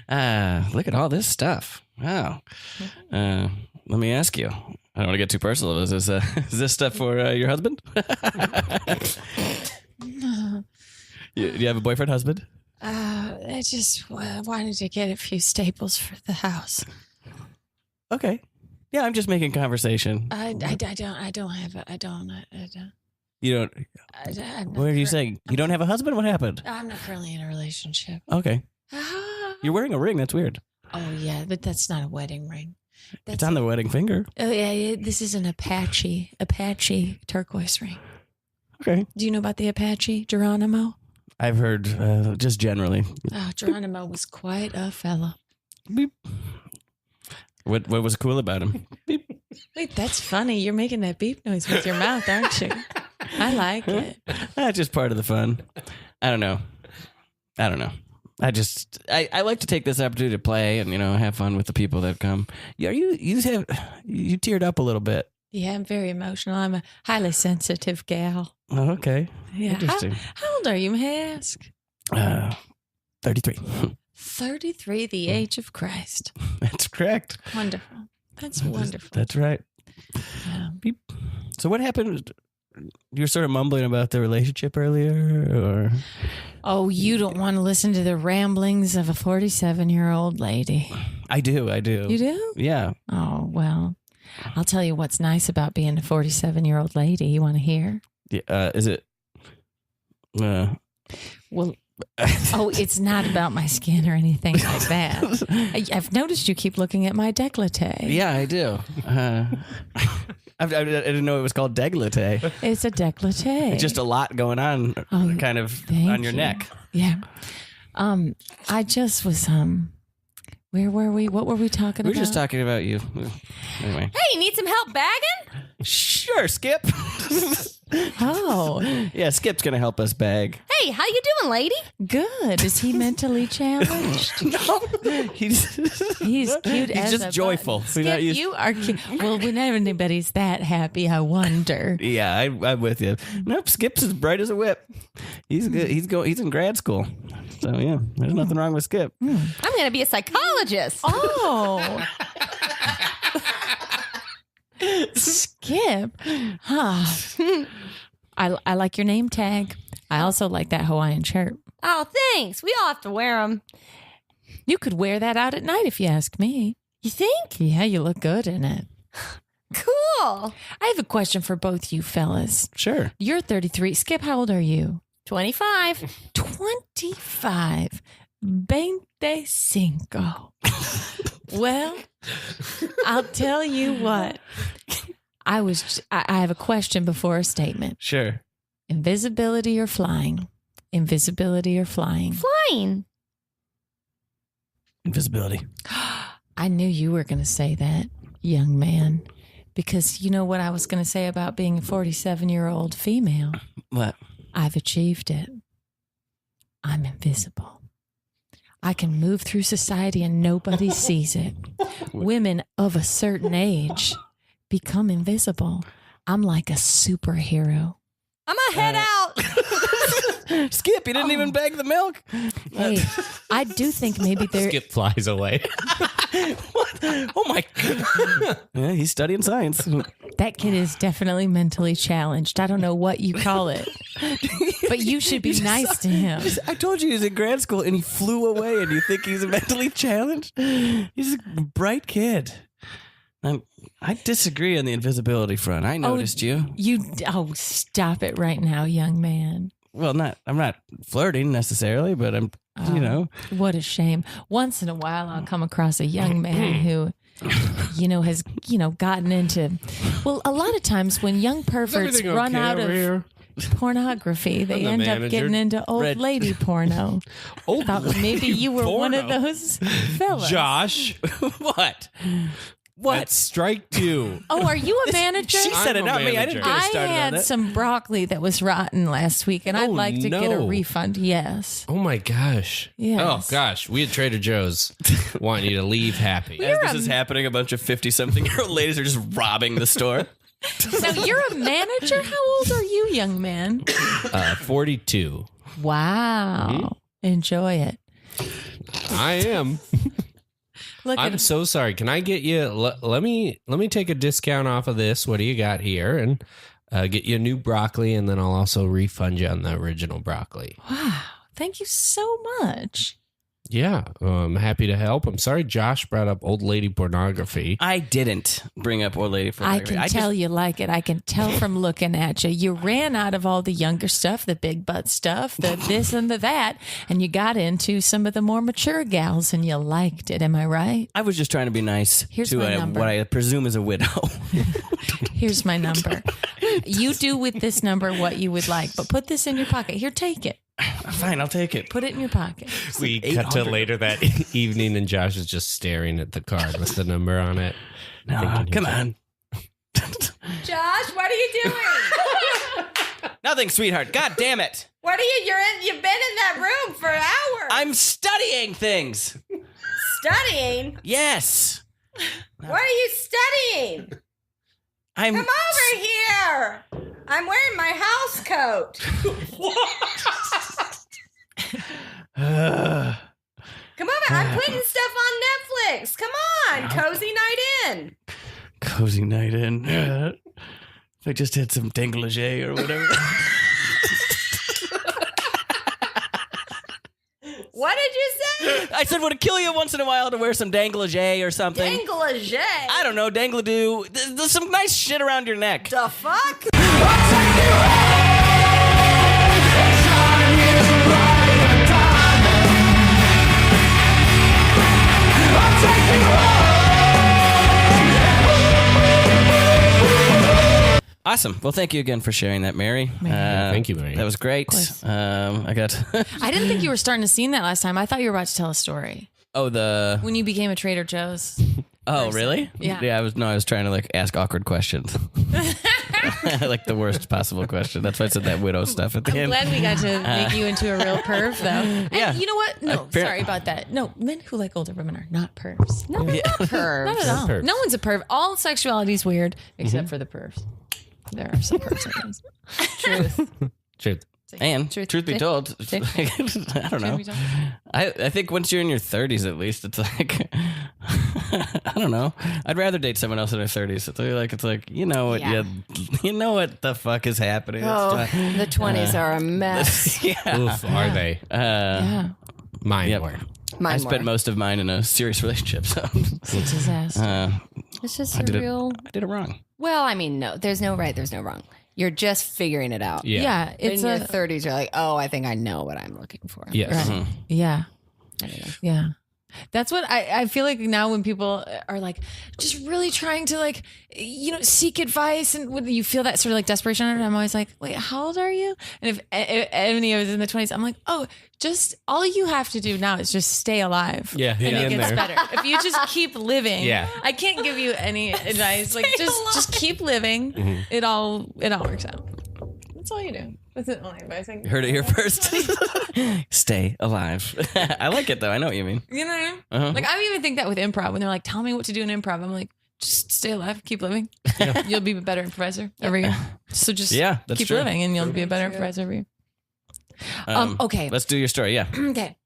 Look at all this stuff. Wow. Let me ask you. I don't want to get too personal. Is this stuff for your husband? Do you have a boyfriend, husband? I just wanted to get a few staples for the house. Okay. Yeah, I'm just making conversation. I don't have a, I don't. You don't. I'm not What are you cur- saying? You don't have a husband? What happened? I'm not currently in a relationship. Okay. You're wearing a ring. That's weird. Oh yeah, but that's not a wedding ring. It's on the wedding finger. Oh yeah, this is an Apache turquoise ring. Okay. Do you know about the Apache, Geronimo? I've heard just generally. Oh, Geronimo was quite a fella. Beep. What was cool about him? Beep. Wait, that's funny. You're making that beep noise with your mouth, aren't you? I like it. That's just part of the fun. I don't know. I like to take this opportunity to play and have fun with the people that come. Yeah, you teared up a little bit. Yeah, I'm very emotional. I'm a highly sensitive gal. Oh, okay. Yeah. Interesting. How old are you, may I ask? 33. 33, the age of Christ. That's correct. Wonderful. That's wonderful. That's right. Yeah. Beep. So what happened? You were sort of mumbling about the relationship earlier, or? Oh, you don't want to listen to the ramblings of a 47-year-old lady. I do. You do? Yeah. Oh, well, I'll tell you what's nice about being a 47-year-old lady. You want to hear? Yeah. Is it? Well, it's not about my skin or anything like that. I've noticed you keep looking at my décolleté. Yeah, I do. I didn't know it was called décolleté. It's a décolleté. It's just a lot going on, kind of on your neck. Yeah. I just was where were we? What were we talking about? We were just talking about you. Anyway. Hey, you need some help bagging? Sure, Skip. Oh, Yeah, Skip's gonna help us bag. Hey, how you doing, lady? good. Is he mentally challenged? He's He's cute as just a joyful. button. We're not Skip, used- you are cute. Well, whenever anybody's that happy, I wonder. Yeah, I'm with you. Nope, Skip's as bright as a whip. He's good. He's in grad school. So yeah, there's nothing wrong with Skip. I'm going to be a psychologist. Oh. Skip. Huh. I like your name tag. I also like that Hawaiian shirt. Oh, thanks. We all have to wear them. You could wear that out at night if you ask me. You think? Yeah, you look good in it. Cool. I have a question for both you fellas. Sure. You're 33. Skip, how old are you? 25. 25. 25. Well, I'll tell you what. I have a question before a statement. Sure. Invisibility or flying? Invisibility or flying? Flying. Invisibility. I knew you were going to say that, young man. Because you know what I was going to say about being a 47-year-old female? What? I've achieved it. I'm invisible. I can move through society and nobody sees it. Women of a certain age become invisible. I'm like a superhero. I'm going to head out. Skip, you didn't even bag the milk. Hey, I do think maybe there. Skip flies away. What? Oh my God. Yeah, he's studying science. That kid is definitely mentally challenged. I don't know what you call it, but you should be nice to him. I told you he's in grad school and he flew away, and you think he's mentally challenged? He's a bright kid. I disagree on the invisibility front. I noticed you. Stop it right now, young man. Well, I'm not flirting necessarily, but I'm, What a shame. Once in a while, I'll come across a young man who, has, gotten into, well, a lot of times when young perverts run out of pornography, they end up getting into old lady porno. Thought maybe you were one of those fellas. Josh, What? that's strike two. Oh, are you a manager? She said it, not me. I didn't get her I started on had it. some broccoli that was rotten last week, and I'd like to get a refund. Yes. Oh my gosh. Yes. Oh gosh. We at Trader Joe's want you to leave happy. As this is happening, a bunch of 50-something-year-old ladies are just robbing the store. So you're a manager? How old are you, young man? 42. Wow. Enjoy it. I am. Look I'm at so sorry. Can I get you? Let me take a discount off of this. What do you got here? And get you a new broccoli, and then I'll also refund you on the original broccoli. Wow. Thank you so much. Yeah, I'm happy to help. I'm sorry Josh brought up old lady pornography. I didn't bring up old lady for I can tell you like it. I can tell from looking at you. You ran out of all the younger stuff, the big butt stuff, the this and the that, and you got into some of the more mature gals, and you liked it. Am I right? I was just trying to be nice Here's to my number. what I presume is a widow. Here's my number. You do with this number what you would like, but put this in your pocket. Here, take it. Fine, I'll take it. Put it in your pocket. We cut to later that evening, and Josh is just staring at the card with the number on it. No, come on. Josh, what are you doing? Nothing, sweetheart. God damn it. What are you? You've been in that room for hours. I'm studying things. Studying. Yes. What are you studying? I'm. Come over here. I'm wearing my house coat. Come over. I'm putting stuff on Netflix. Come on. Cozy night in. Cozy night in. I just had some declitage or whatever. What did you say? I said, would it kill you once in a while to wear some declitage or something? Declitage. I don't know, dangladoo. There's some nice shit around your neck. The fuck? Awesome. Well, thank you again for sharing that, Mary. Thank you, Mary. That was great. I got. I didn't think you were starting to scene that last time. I thought you were about to tell a story when you became a Trader Joe's. Oh, really? Yeah. Yeah. I was trying to like ask awkward questions, like the worst possible question. That's why I said that widow stuff at the I'm end. glad we got to make you into a real perv, though. And Yeah. you know what? No, sorry about that. No, men who like older women are not pervs. No, Yeah. Perv. not at all. pervs. No one's a perv. All sexuality is weird, except for the pervs. There are some pervs, I guess. Truth. And truth be told, I don't know. be told. I think once you're in your 30s, at least, it's like I don't know. I'd rather date someone else in their 30s. It's like you know what you know what the fuck is happening. Oh, It's the 20s are a mess. yeah. Oof, are they? Yeah. Mine Yep. were. Mine I spent most of mine in a serious relationship, so It's his ass. It's just I a did real. I did it wrong. Well, I mean, no, there's no right, there's no wrong. You're just figuring it out. Yeah. It's in your 30s, you're like, oh, I think I know what I'm looking for. Yes. Right. Yeah. I don't know. Yeah. That's what I feel like now when people are like just really trying to like, seek advice and when you feel that sort of like desperation, I'm always like, wait, how old are you? And if any of us in the 20s, I'm like, oh, just all you have to do now is just stay alive. Yeah, And hang it in gets there. better. If you just keep living. Yeah. I can't give you any advice. Like just keep living. It all works out. That's all you do. That's the only advice I can Heard it here first. Stay alive. I like it though. I know what you mean. You know? Uh-huh. Like I even think that with improv when they're like, tell me what to do in improv. I'm like, just stay alive, keep living. You'll be a better improviser every year. So just That's keep true. living and you'll be a better improviser every year. Okay. Let's do your story. Yeah. Okay.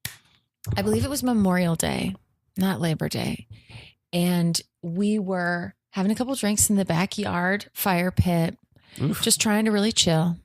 I believe it was Memorial Day, not Labor Day. And we were having a couple drinks in the backyard fire pit, just trying to really chill.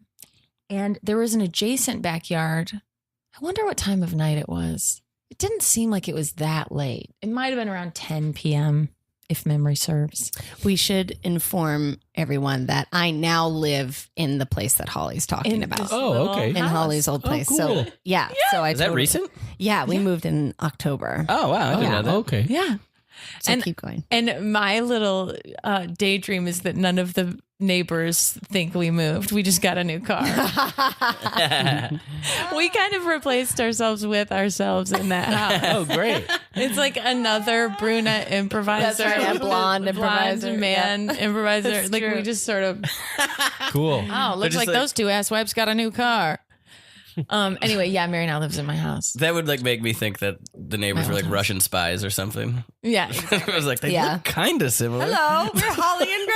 And there was an adjacent backyard. I wonder what time of night it was. It didn't seem like it was that late. It might have been around 10 p.m., if memory serves. We should inform everyone that I now live in the place that Holly's talking about. this Oh, little okay. In house. Holly's old place. cool. So, yeah. So I Is that recent? Yeah, we moved in October. Oh wow. I didn't know that. Okay. Yeah. So and- keep going. And my little daydream is that none of the neighbors think we moved. We just got a new car. We kind of replaced ourselves with ourselves in that house. Oh, great. It's like another brunette improviser. That's right, a blonde improviser, man improviser. That's Like true. we just sort of, Cool. oh, looks just like like- those two asswipes got a new car. Anyway, yeah, Mary now lives in my house. That would like make me think that the neighbors were like Russian spies or something. Yeah. It was like they Yeah. look kind of similar. Hello, we're Holly and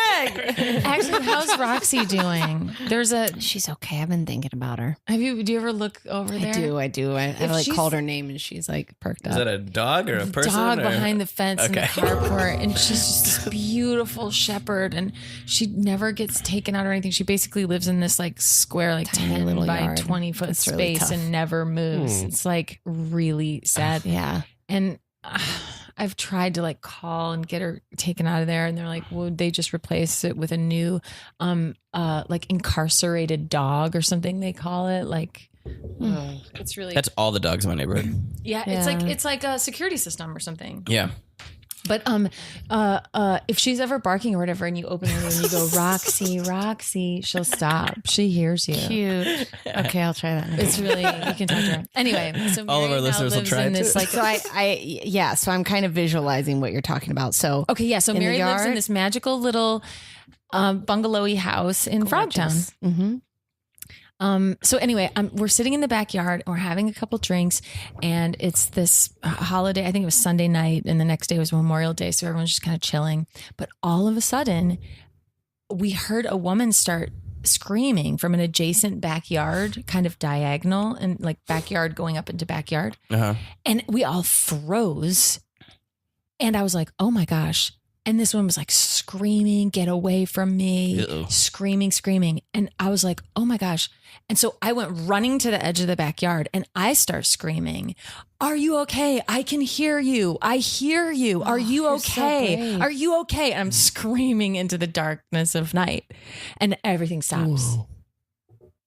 Greg. Actually, how's Roxy doing? There's a, She's okay. I've been thinking about her. do you ever look over there? I do. I If like she's- called her name and she's like perked up. Is that a dog or a person? Dog or- behind the fence in the Okay. carport, and she's just this beautiful shepherd, and she never gets taken out or anything. She basically lives in this like square, like Tiny 10 little by yard. 20 foot It's really space, tough. and never moves. It's like really sad. Yeah. And I've tried to like call and get her taken out of there, and they're like, would they just replace it with a new, like incarcerated dog or something they call it? Like, it's really That's all the dogs in my neighborhood. yeah. Yeah. It's like a security system or something. Yeah. But if she's ever barking or whatever, and you open the door and you go, Roxy, Roxy, she'll stop. She hears you. Cute. Okay, I'll try that. It's really, you can talk to her. Anyway, so All of Mary our now listeners will lives try in it this, too. like, So I'm kind of visualizing what you're talking about. So okay, yeah. So in the Mary lives in yard? this magical little bungalowy house in Frogtown. Mm-hmm. So anyway, we're sitting in the backyard, we're having a couple drinks, and it's this holiday. I think it was Sunday night, and the next day was Memorial Day, so everyone's just kind of chilling. But all of a sudden, we heard a woman start screaming from an adjacent backyard, kind of diagonal, and like backyard going up into backyard. Uh-huh. And we all froze. And I was like, oh my gosh. And this woman was like screaming, get away from me, screaming. And I was like, oh my gosh. And so I went running to the edge of the backyard and I start screaming, are you okay? I can hear you. I hear you. Are you okay? Are you okay? And I'm screaming into the darkness of night and everything stops. Ooh.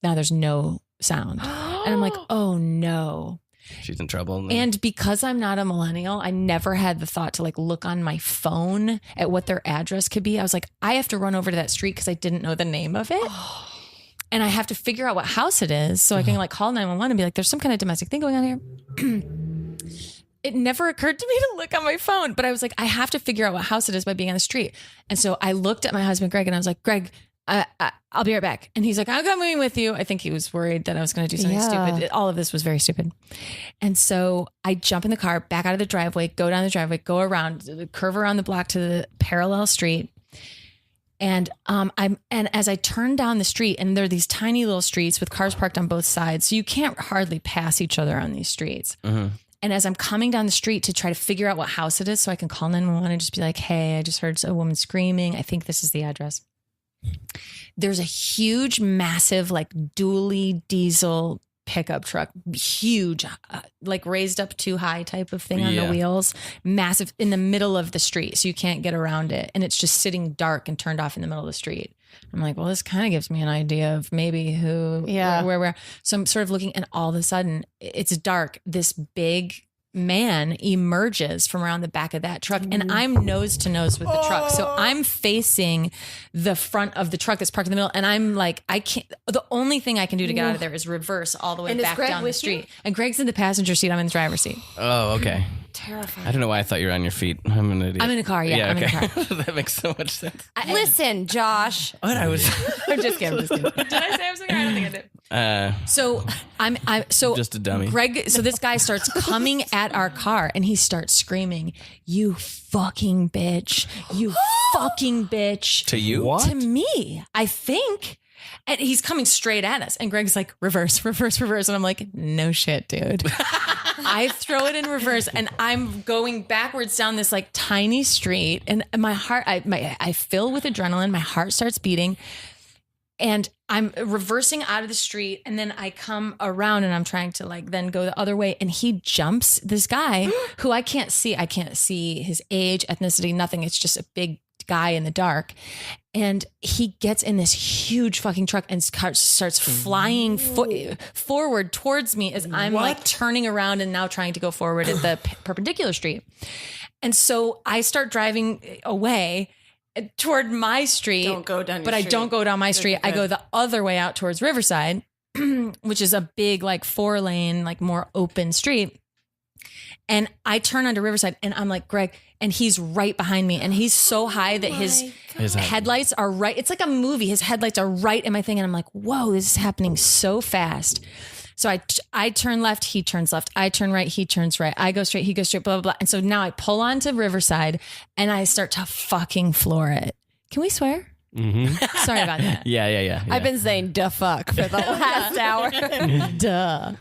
Now there's no sound. And I'm like, oh no. She's in trouble. And because I'm not a millennial, I never had the thought to like look on my phone at what their address could be. I was like, I have to run over to that street because I didn't know the name of it. And I have to figure out what house it is so I can like call 911 and be like, there's some kind of domestic thing going on here. It never occurred to me to look on my phone, but I was like, I have to figure out what house it is by being on the street. And so I looked at my husband, Greg, and I was like, Greg, I'll be right back. And he's like, I'm coming with you. I think he was worried that I was going to do something stupid. All of this was very stupid. And so I jump in the car, back out of the driveway, go down the driveway, go around, curve around the block to the parallel street. And and as I turn down the street, and there are these tiny little streets with cars parked on both sides, so you can't hardly pass each other on these streets. Mm-hmm. And as I'm coming down the street to try to figure out what house it is so I can call 911 and just be like, hey, I just heard a woman screaming. I think this is the address. There's a huge, massive, like dually diesel pickup truck, huge, like raised up too high type of thing on the wheels, massive in the middle of the street. So you can't get around it. And it's just sitting dark and turned off in the middle of the street. I'm like, well, this kind of gives me an idea of maybe where. So I'm sort of looking, and all of a sudden it's dark. This big man emerges from around the back of that truck, and I'm nose to nose with the truck. So I'm facing the front of the truck that's parked in the middle, and I'm like, I can't, the only thing I can do to get out of there is reverse all the way back down the street. And Greg's in the passenger seat, I'm in the driver's seat. Oh, okay. Terrifying. I don't know why I thought you were on your feet. I'm an idiot. I'm in a car, I'm in a car. That makes so much sense. Listen, Josh. What I was I'm just kidding. Did I say I'm so I don't think I did. So I'm just a dummy. Greg, so this guy starts coming at our car and he starts screaming, you fucking bitch, you fucking bitch. To you? What? To me, I think. And he's coming straight at us. And Greg's like, reverse. And I'm like, no shit, dude. I throw it in reverse and I'm going backwards down this like tiny street. And my heart, I fill with adrenaline. My heart starts beating. And I'm reversing out of the street, and then I come around and I'm trying to like then go the other way. And he jumps this guy who I can't see. I can't see his age, ethnicity, nothing. It's just a big guy in the dark. And he gets in this huge fucking truck and starts flying forward towards me as I'm like turning around and now trying to go forward at the perpendicular street. And so I start driving away toward my street. Don't go down your but street. I don't go down my street. I go the other way out towards Riverside, which is a big like 4-lane, like more open street. And I turn onto Riverside and I'm like, Greg, and he's right behind me. And he's so high that his headlights are right. It's like a movie. His headlights are right in my thing. And I'm like, whoa, this is happening so fast. So I turn left, he turns left. I turn right, he turns right. I go straight, he goes straight, blah, blah, blah. And so now I pull onto Riverside and I start to fucking floor it. Can we swear? Mm-hmm. Sorry about that. Yeah. I've been saying "duh fuck" for the last hour. Duh.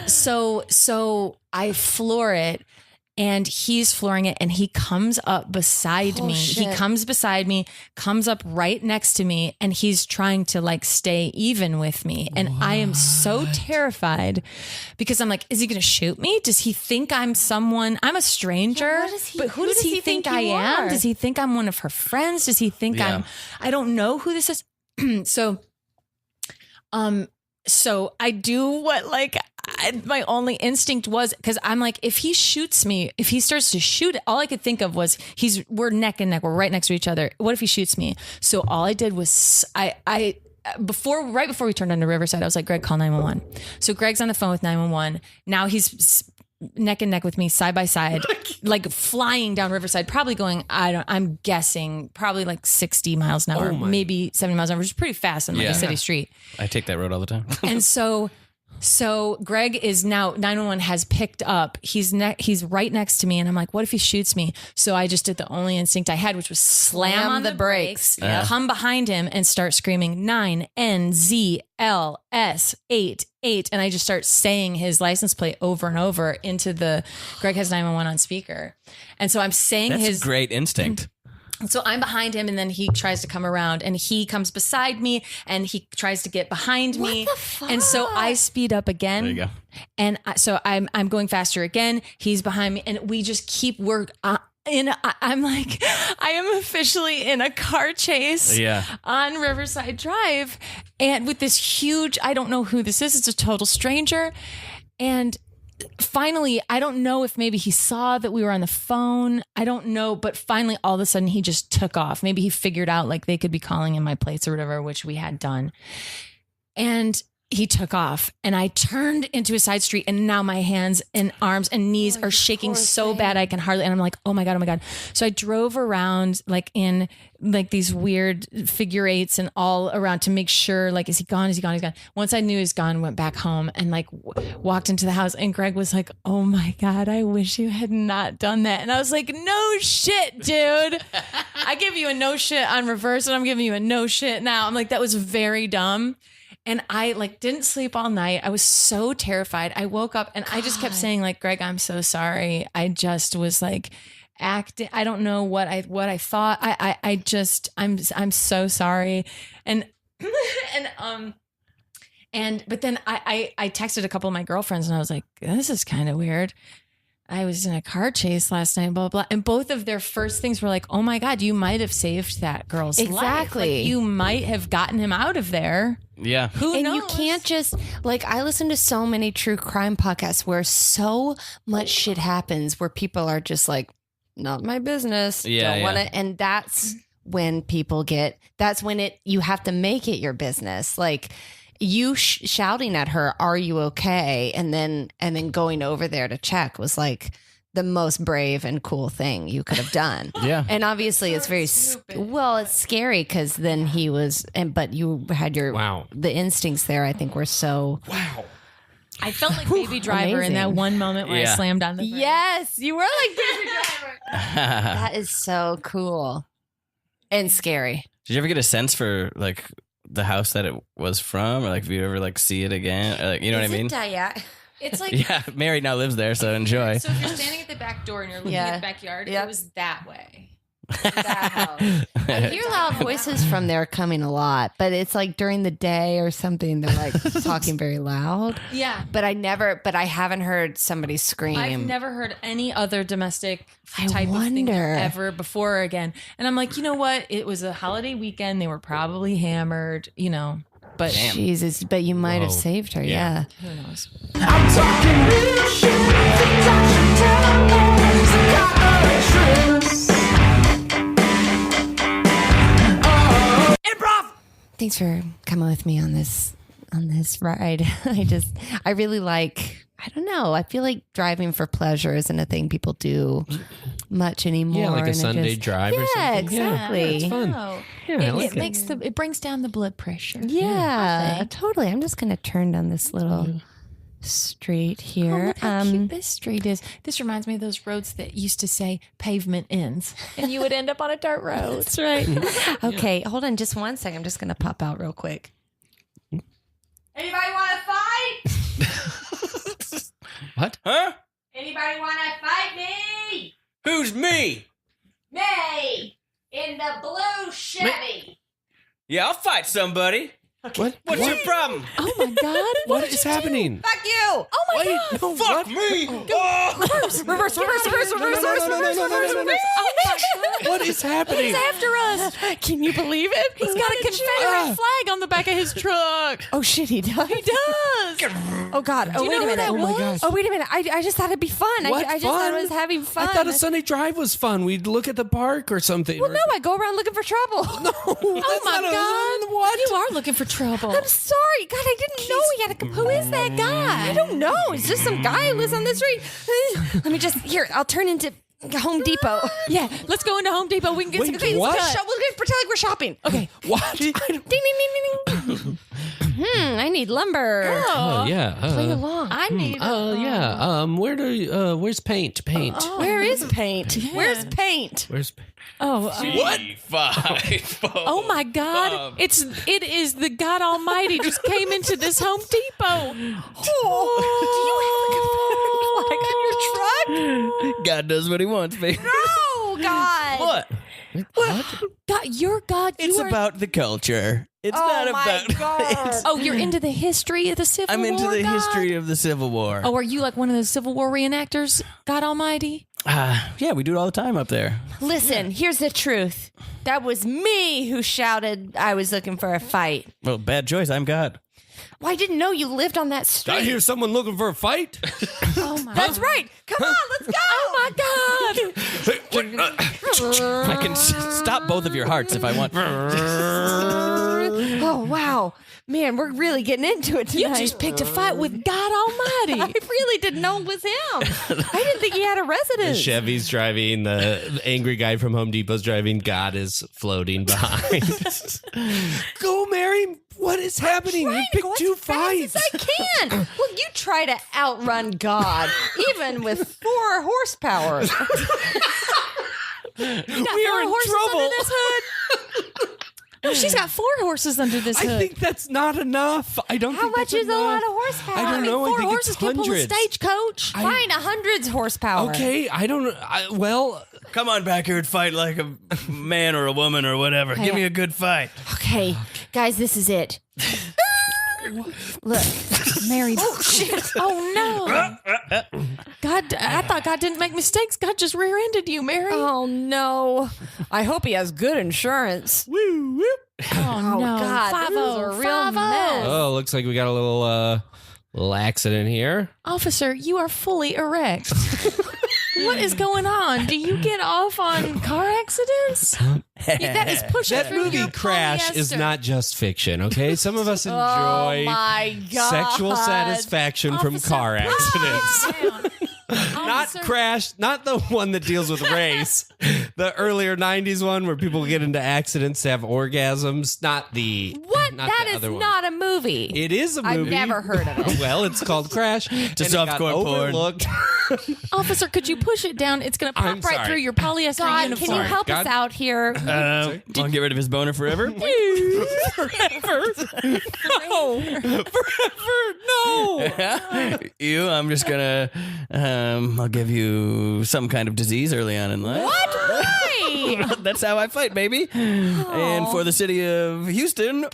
So I floor it and he's flooring it and he comes up beside me. Shit. He comes beside me, comes up right next to me, and he's trying to like stay even with me. And I am so terrified because I'm like, is he going to shoot me? Does he think I'm someone? I'm a stranger. But who does he think I am? Does he think I'm one of her friends? Does he think I don't know who this is. So I do what like my only instinct was, because I'm like, if he shoots me, if he starts to shoot, all I could think of was we're neck and neck, we're right next to each other. What if he shoots me? So all I did was right before we turned onto Riverside, I was like, Greg, call 911. So Greg's on the phone with 911. Now he's neck and neck with me, side by side, like flying down Riverside, probably going, I'm guessing probably like 60 miles an hour, maybe 70 miles an hour, which is pretty fast on like a city street. I take that road all the time. And so Greg is now 911 has picked up. He's right next to me, and I'm like, what if he shoots me? So I just did the only instinct I had, which was slam on the brakes, come behind him, and start screaming 9NZLS88, and I just start saying his license plate over and over into the Greg has 911 on speaker, and so I'm saying That's a great instinct. So I'm behind him, and then he tries to come around, and he comes beside me, and he tries to get behind me. What the fuck? And so I speed up again. There you go. And so I'm going faster again. He's behind me, and we just keep I'm like, I am officially in a car chase on Riverside Drive, and with this huge, I don't know who this is. It's a total stranger, and finally, I don't know if maybe he saw that we were on the phone. I don't know. But finally, all of a sudden, he just took off. Maybe he figured out like they could be calling in my plates or whatever, which we had done. And he took off, and I turned into a side street, and now my hands and arms and knees are shaking so bad I can hardly, and I'm like, oh my God. So I drove around like in like these weird figure eights and all around to make sure, like, is he gone? Once I knew he's gone, went back home and like walked into the house, and Greg was like, oh my God, I wish you had not done that. And I was like, no shit, dude. I give you a no shit on reverse, and I'm giving you a no shit now. I'm like, that was very dumb. And I like didn't sleep all night. I was so terrified. I woke up and I just kept saying like, Greg, I'm so sorry. I just was like acting. I don't know what I thought. I'm so sorry. But then I texted a couple of my girlfriends, and I was like, this is kind of weird. I was in a car chase last night, blah, blah, blah. And both of their first things were like, oh my God, you might have saved that girl's life. Exactly. Like, you might have gotten him out of there. Yeah. Who knows? You can't just, like, I listen to so many true crime podcasts where so much shit happens where people are just like, not my business. Don't want to. And that's when you have to make it your business. Like, you shouting at her, are you okay? And then going over there to check was like the most brave and cool thing you could have done. Yeah. And obviously it's very, it's scary because then he was, but you had the instincts there, I think were so. Wow. I felt like Baby Driver in that one moment where I slammed on the brakes. Yes, you were like Baby Driver. That is so cool and scary. Did you ever get a sense for like the house that it was from, or like if you ever like see it again, or, like, you know what I mean? It's like, yeah, Mary now lives there, so enjoy. So if you're standing at the back door and you're looking at the backyard, it was that way. That house. I hear loud voices from there coming a lot, but it's like during the day or something, they're like talking very loud. Yeah. But I haven't heard somebody scream. I've never heard any other domestic type of thing ever before or again. And I'm like, you know what? It was a holiday weekend. They were probably hammered, you know. But Jesus, but you might have saved her. Yeah. Who knows? I'm talking real shit. Improv. Thanks for coming with me on this ride. I really like, I don't know. I feel like driving for pleasure isn't a thing people do much anymore. Yeah, like a Sunday drive or something. Yeah, exactly. Yeah, it's fun. Oh. Yeah, It brings down the blood pressure. Yeah, totally. I'm just going to turn down this little street here. Oh, look how cute this street is. This reminds me of those roads that used to say pavement ends, and you would end up on a dirt road. That's right. Okay, hold on just one second. I'm just going to pop out real quick. Anybody want to fight? What? Huh? Anybody want to fight me? Who's me? Me in the blue Chevy. Yeah, I'll fight somebody. What? What's your problem? Oh my God. What is happening? Fuck you! Oh my God. No, Fuck me! Reverse. Oh my God. What is happening? He's after us. Can you believe it? He's got a Confederate flag on the back of his truck. Oh shit, he does. He does. Oh god. Do you know who that was? Oh wait a minute. I just thought it'd be fun. What I just thought it was having fun. I thought a Sunday drive was fun. We'd look at the park or something. Well, no, I go around looking for trouble. No. Oh my God. What? You are looking for trouble. I'm sorry. God, I didn't know he had a. Who is that guy? I don't know. It's just some guy who lives on the street. Let me just I'll turn into Home Depot. Yeah, let's go into Home Depot. We can get Wait, some things what? cut. We'll just pretend like we're shopping. Okay. What? Ding ding ding ding. I need lumber. Oh, yeah. Play along. I need. Yeah. Where's paint? Paint. Where is paint? Where's paint? Where's paint? Oh. What? 5. Oh my God! It is the God Almighty just came into this Home Depot. Do you have a flag on your truck? God does what he wants, baby. No, God. What? God, your God. It's you are, about the culture. It's Oh not my about. God. Oh, you're into the history of the Civil I'm War. into the God? history of the Civil War. Oh, are you like one of those Civil War reenactors? God Almighty. Yeah, we do it all the time up there. Listen, here's the truth. That was me who shouted I was looking for a fight. Well, bad choice. I'm God. Well, I didn't know you lived on that street. I hear someone looking for a fight. Oh my. That's right. Come on, let's go. Oh my God. I can stop both of your hearts if I want. Oh, wow. Man, we're really getting into it You tonight. just picked a fight with God Almighty. I really didn't know it was him. I didn't think he had a residence. Chevy's driving. The angry guy from Home Depot's driving. God is floating behind. Go, Mary. What is happening? You Trying to picked go two as fast fights. as I can. Well, you try to outrun God, even with 4 horsepower. We are in trouble. Under this hood. No, she's got 4 horses under this hood. I think that's not enough. I don't How think much that's is a enough. lot of horsepower? I don't know. I 4 think horses it's can pull a hundreds. stagecoach. Fine, 100's horsepower. Okay, I don't. Well, Come on back here and fight like a man or a woman or whatever. Give me a good fight. Okay, guys, this is it. Look, Mary. Oh, shit. Oh, no. God, I thought God didn't make mistakes. God just rear-ended you, Mary. oh no. I hope he has good insurance. woo, woo. Oh, no. God, this is a real mess. Oh, looks like we got a little accident here. Officer, you are fully erect. What is going on? Do you get off on car accidents? That is pushing That through movie your Crash is polyester. not just fiction, okay? Some of us Oh enjoy my God. sexual satisfaction from Officer, car put accidents. it down. Not Officer, Crash, not the one that deals with race. The earlier 90s one where people get into accidents to have orgasms. Not the What? not That the is other one. not a movie. It is a movie. I've never heard of it. Well, it's called Crash. Just softcore porn. overlooked. Officer, could you push it down? It's going to I'm pop right sorry. through your polyester God, uniform. can you help us God. out here? Want to get rid of his boner forever? Forever. No. Forever. No. I'm just gonna, I'll give you some kind of disease early on in life. What? Why? That's how I fight, baby. And for the city of Houston,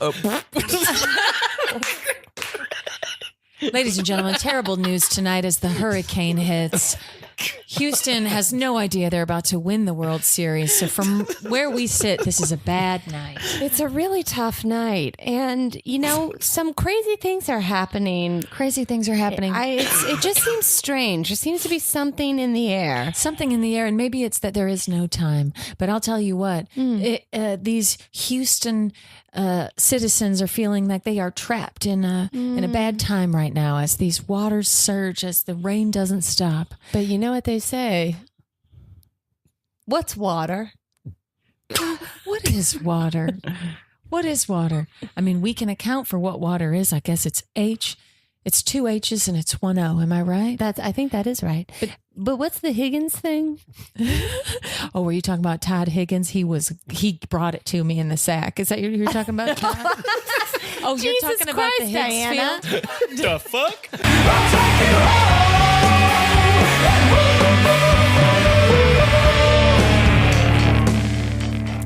Ladies and gentlemen, terrible news tonight as the hurricane hits. Houston has no idea they're about to win the World Series. So from where we sit, this is a bad night. It's a really tough night. And, you know, some crazy things are happening. Crazy things are happening. It just seems strange. There seems to be something in the air. Something in the air, and maybe it's that there is no time. But I'll tell you what, these Houston citizens are feeling like they are trapped in a bad time right now as these waters surge, as the rain doesn't stop. But you know what they say? What's water? What is water? What is water? I mean, we can account for what water is. I guess it's H. It's 2 H's and it's 1 O. Am I right? I think that is right. But what's the Higgins thing? Oh, were you talking about Todd Higgins? He brought it to me in the sack. Is that what you're talking about, Todd? Oh, you're Jesus talking about the Christ, Higgs Diana. field? the fuck?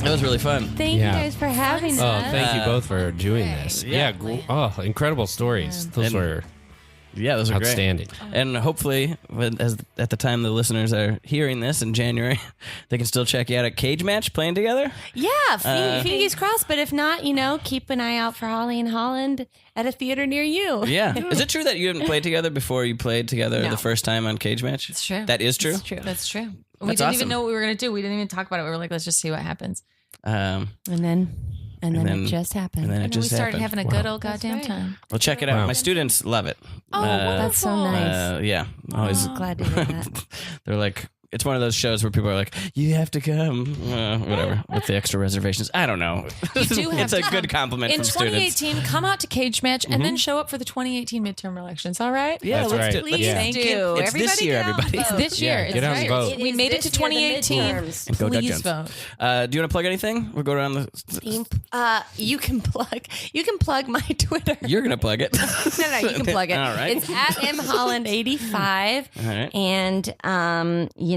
That was really fun. Thank you guys for having Oh, us. thank you both for doing this. yeah. Oh, incredible stories. Those And- were Yeah, those are outstanding. great. And hopefully, at the time the listeners are hearing this in January, they can still check you out at Cagematch playing together. Yeah, fingers crossed. But if not, keep an eye out for Holly and Holland at a theater near you. Yeah. Is it true that you didn't play together before you played together No. the first time on Cagematch? It's true. That is true? It's true. That's true. We That's didn't awesome. even know what we were going to do. We didn't even talk about it. We were like, let's just see what happens. Um, And then it just happened. and then it And then we just started happened. having a good old goddamn time. Well, check it out. Wow. My students love it. Oh, That's so nice. Yeah. Always. Glad to hear that. They're like, it's one of those shows where people are like, you have to come. Whatever. With the extra reservations. I don't know. You do have It's a to good come. compliment In from students. 2018, come out to Cagematch and then show up for the 2018 midterm elections. All right? Yeah, That's let's right. do Please Yeah. Thank do. you. It's this year, get out and everybody. vote. This year. Yeah, it's get out and right. vote. We made it to This year, the 2018. midterms. And go Doug Please Jones. vote. Do you want to plug anything? We'll go around the. You can plug my Twitter. You're going to plug it. No, you can plug it. All right. It's at mholland85. All right. And,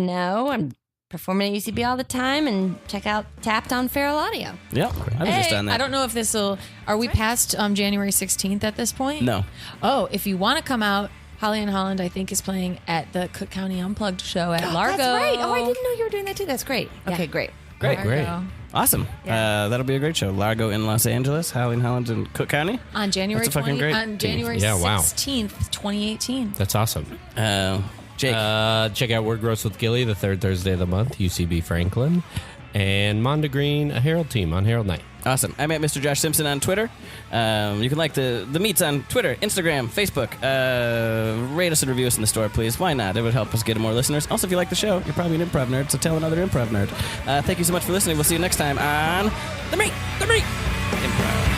I'm performing at UCB all the time, and check out Tapped on Feral Audio. Yeah. I was just Hey, on that. I don't know if this will. Are we past January 16th at this point? No. Oh, if you want to come out, Holly and Holland, I think, is playing at the Cook County Unplugged show at Largo. That's right. Oh, I didn't know you were doing that too. That's great. Okay, great. Great. Great. Largo. Awesome. That'll be a great show. Largo in Los Angeles, Holly and Holland in Cook County. On January That's a fucking 20, great on team. January Yeah, wow. 16th, 2018. That's awesome. Jake. Check out Word Gross with Gilly the third Thursday of the month, UCB Franklin. And Monda Green, a Herald team on Herald Night. Awesome. I'm at Mr. Josh Simpson on Twitter. You can like the meets on Twitter, Instagram, Facebook. Rate us and review us in the store, please. Why not? It would help us get more listeners. Also, if you like the show, you're probably an improv nerd, so tell another improv nerd. Thank you so much for listening. We'll see you next time on The Meet Improv.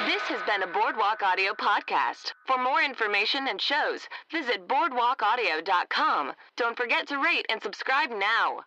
This has been a Boardwalk Audio podcast. For more information and shows, visit boardwalkaudio.com. Don't forget to rate and subscribe now.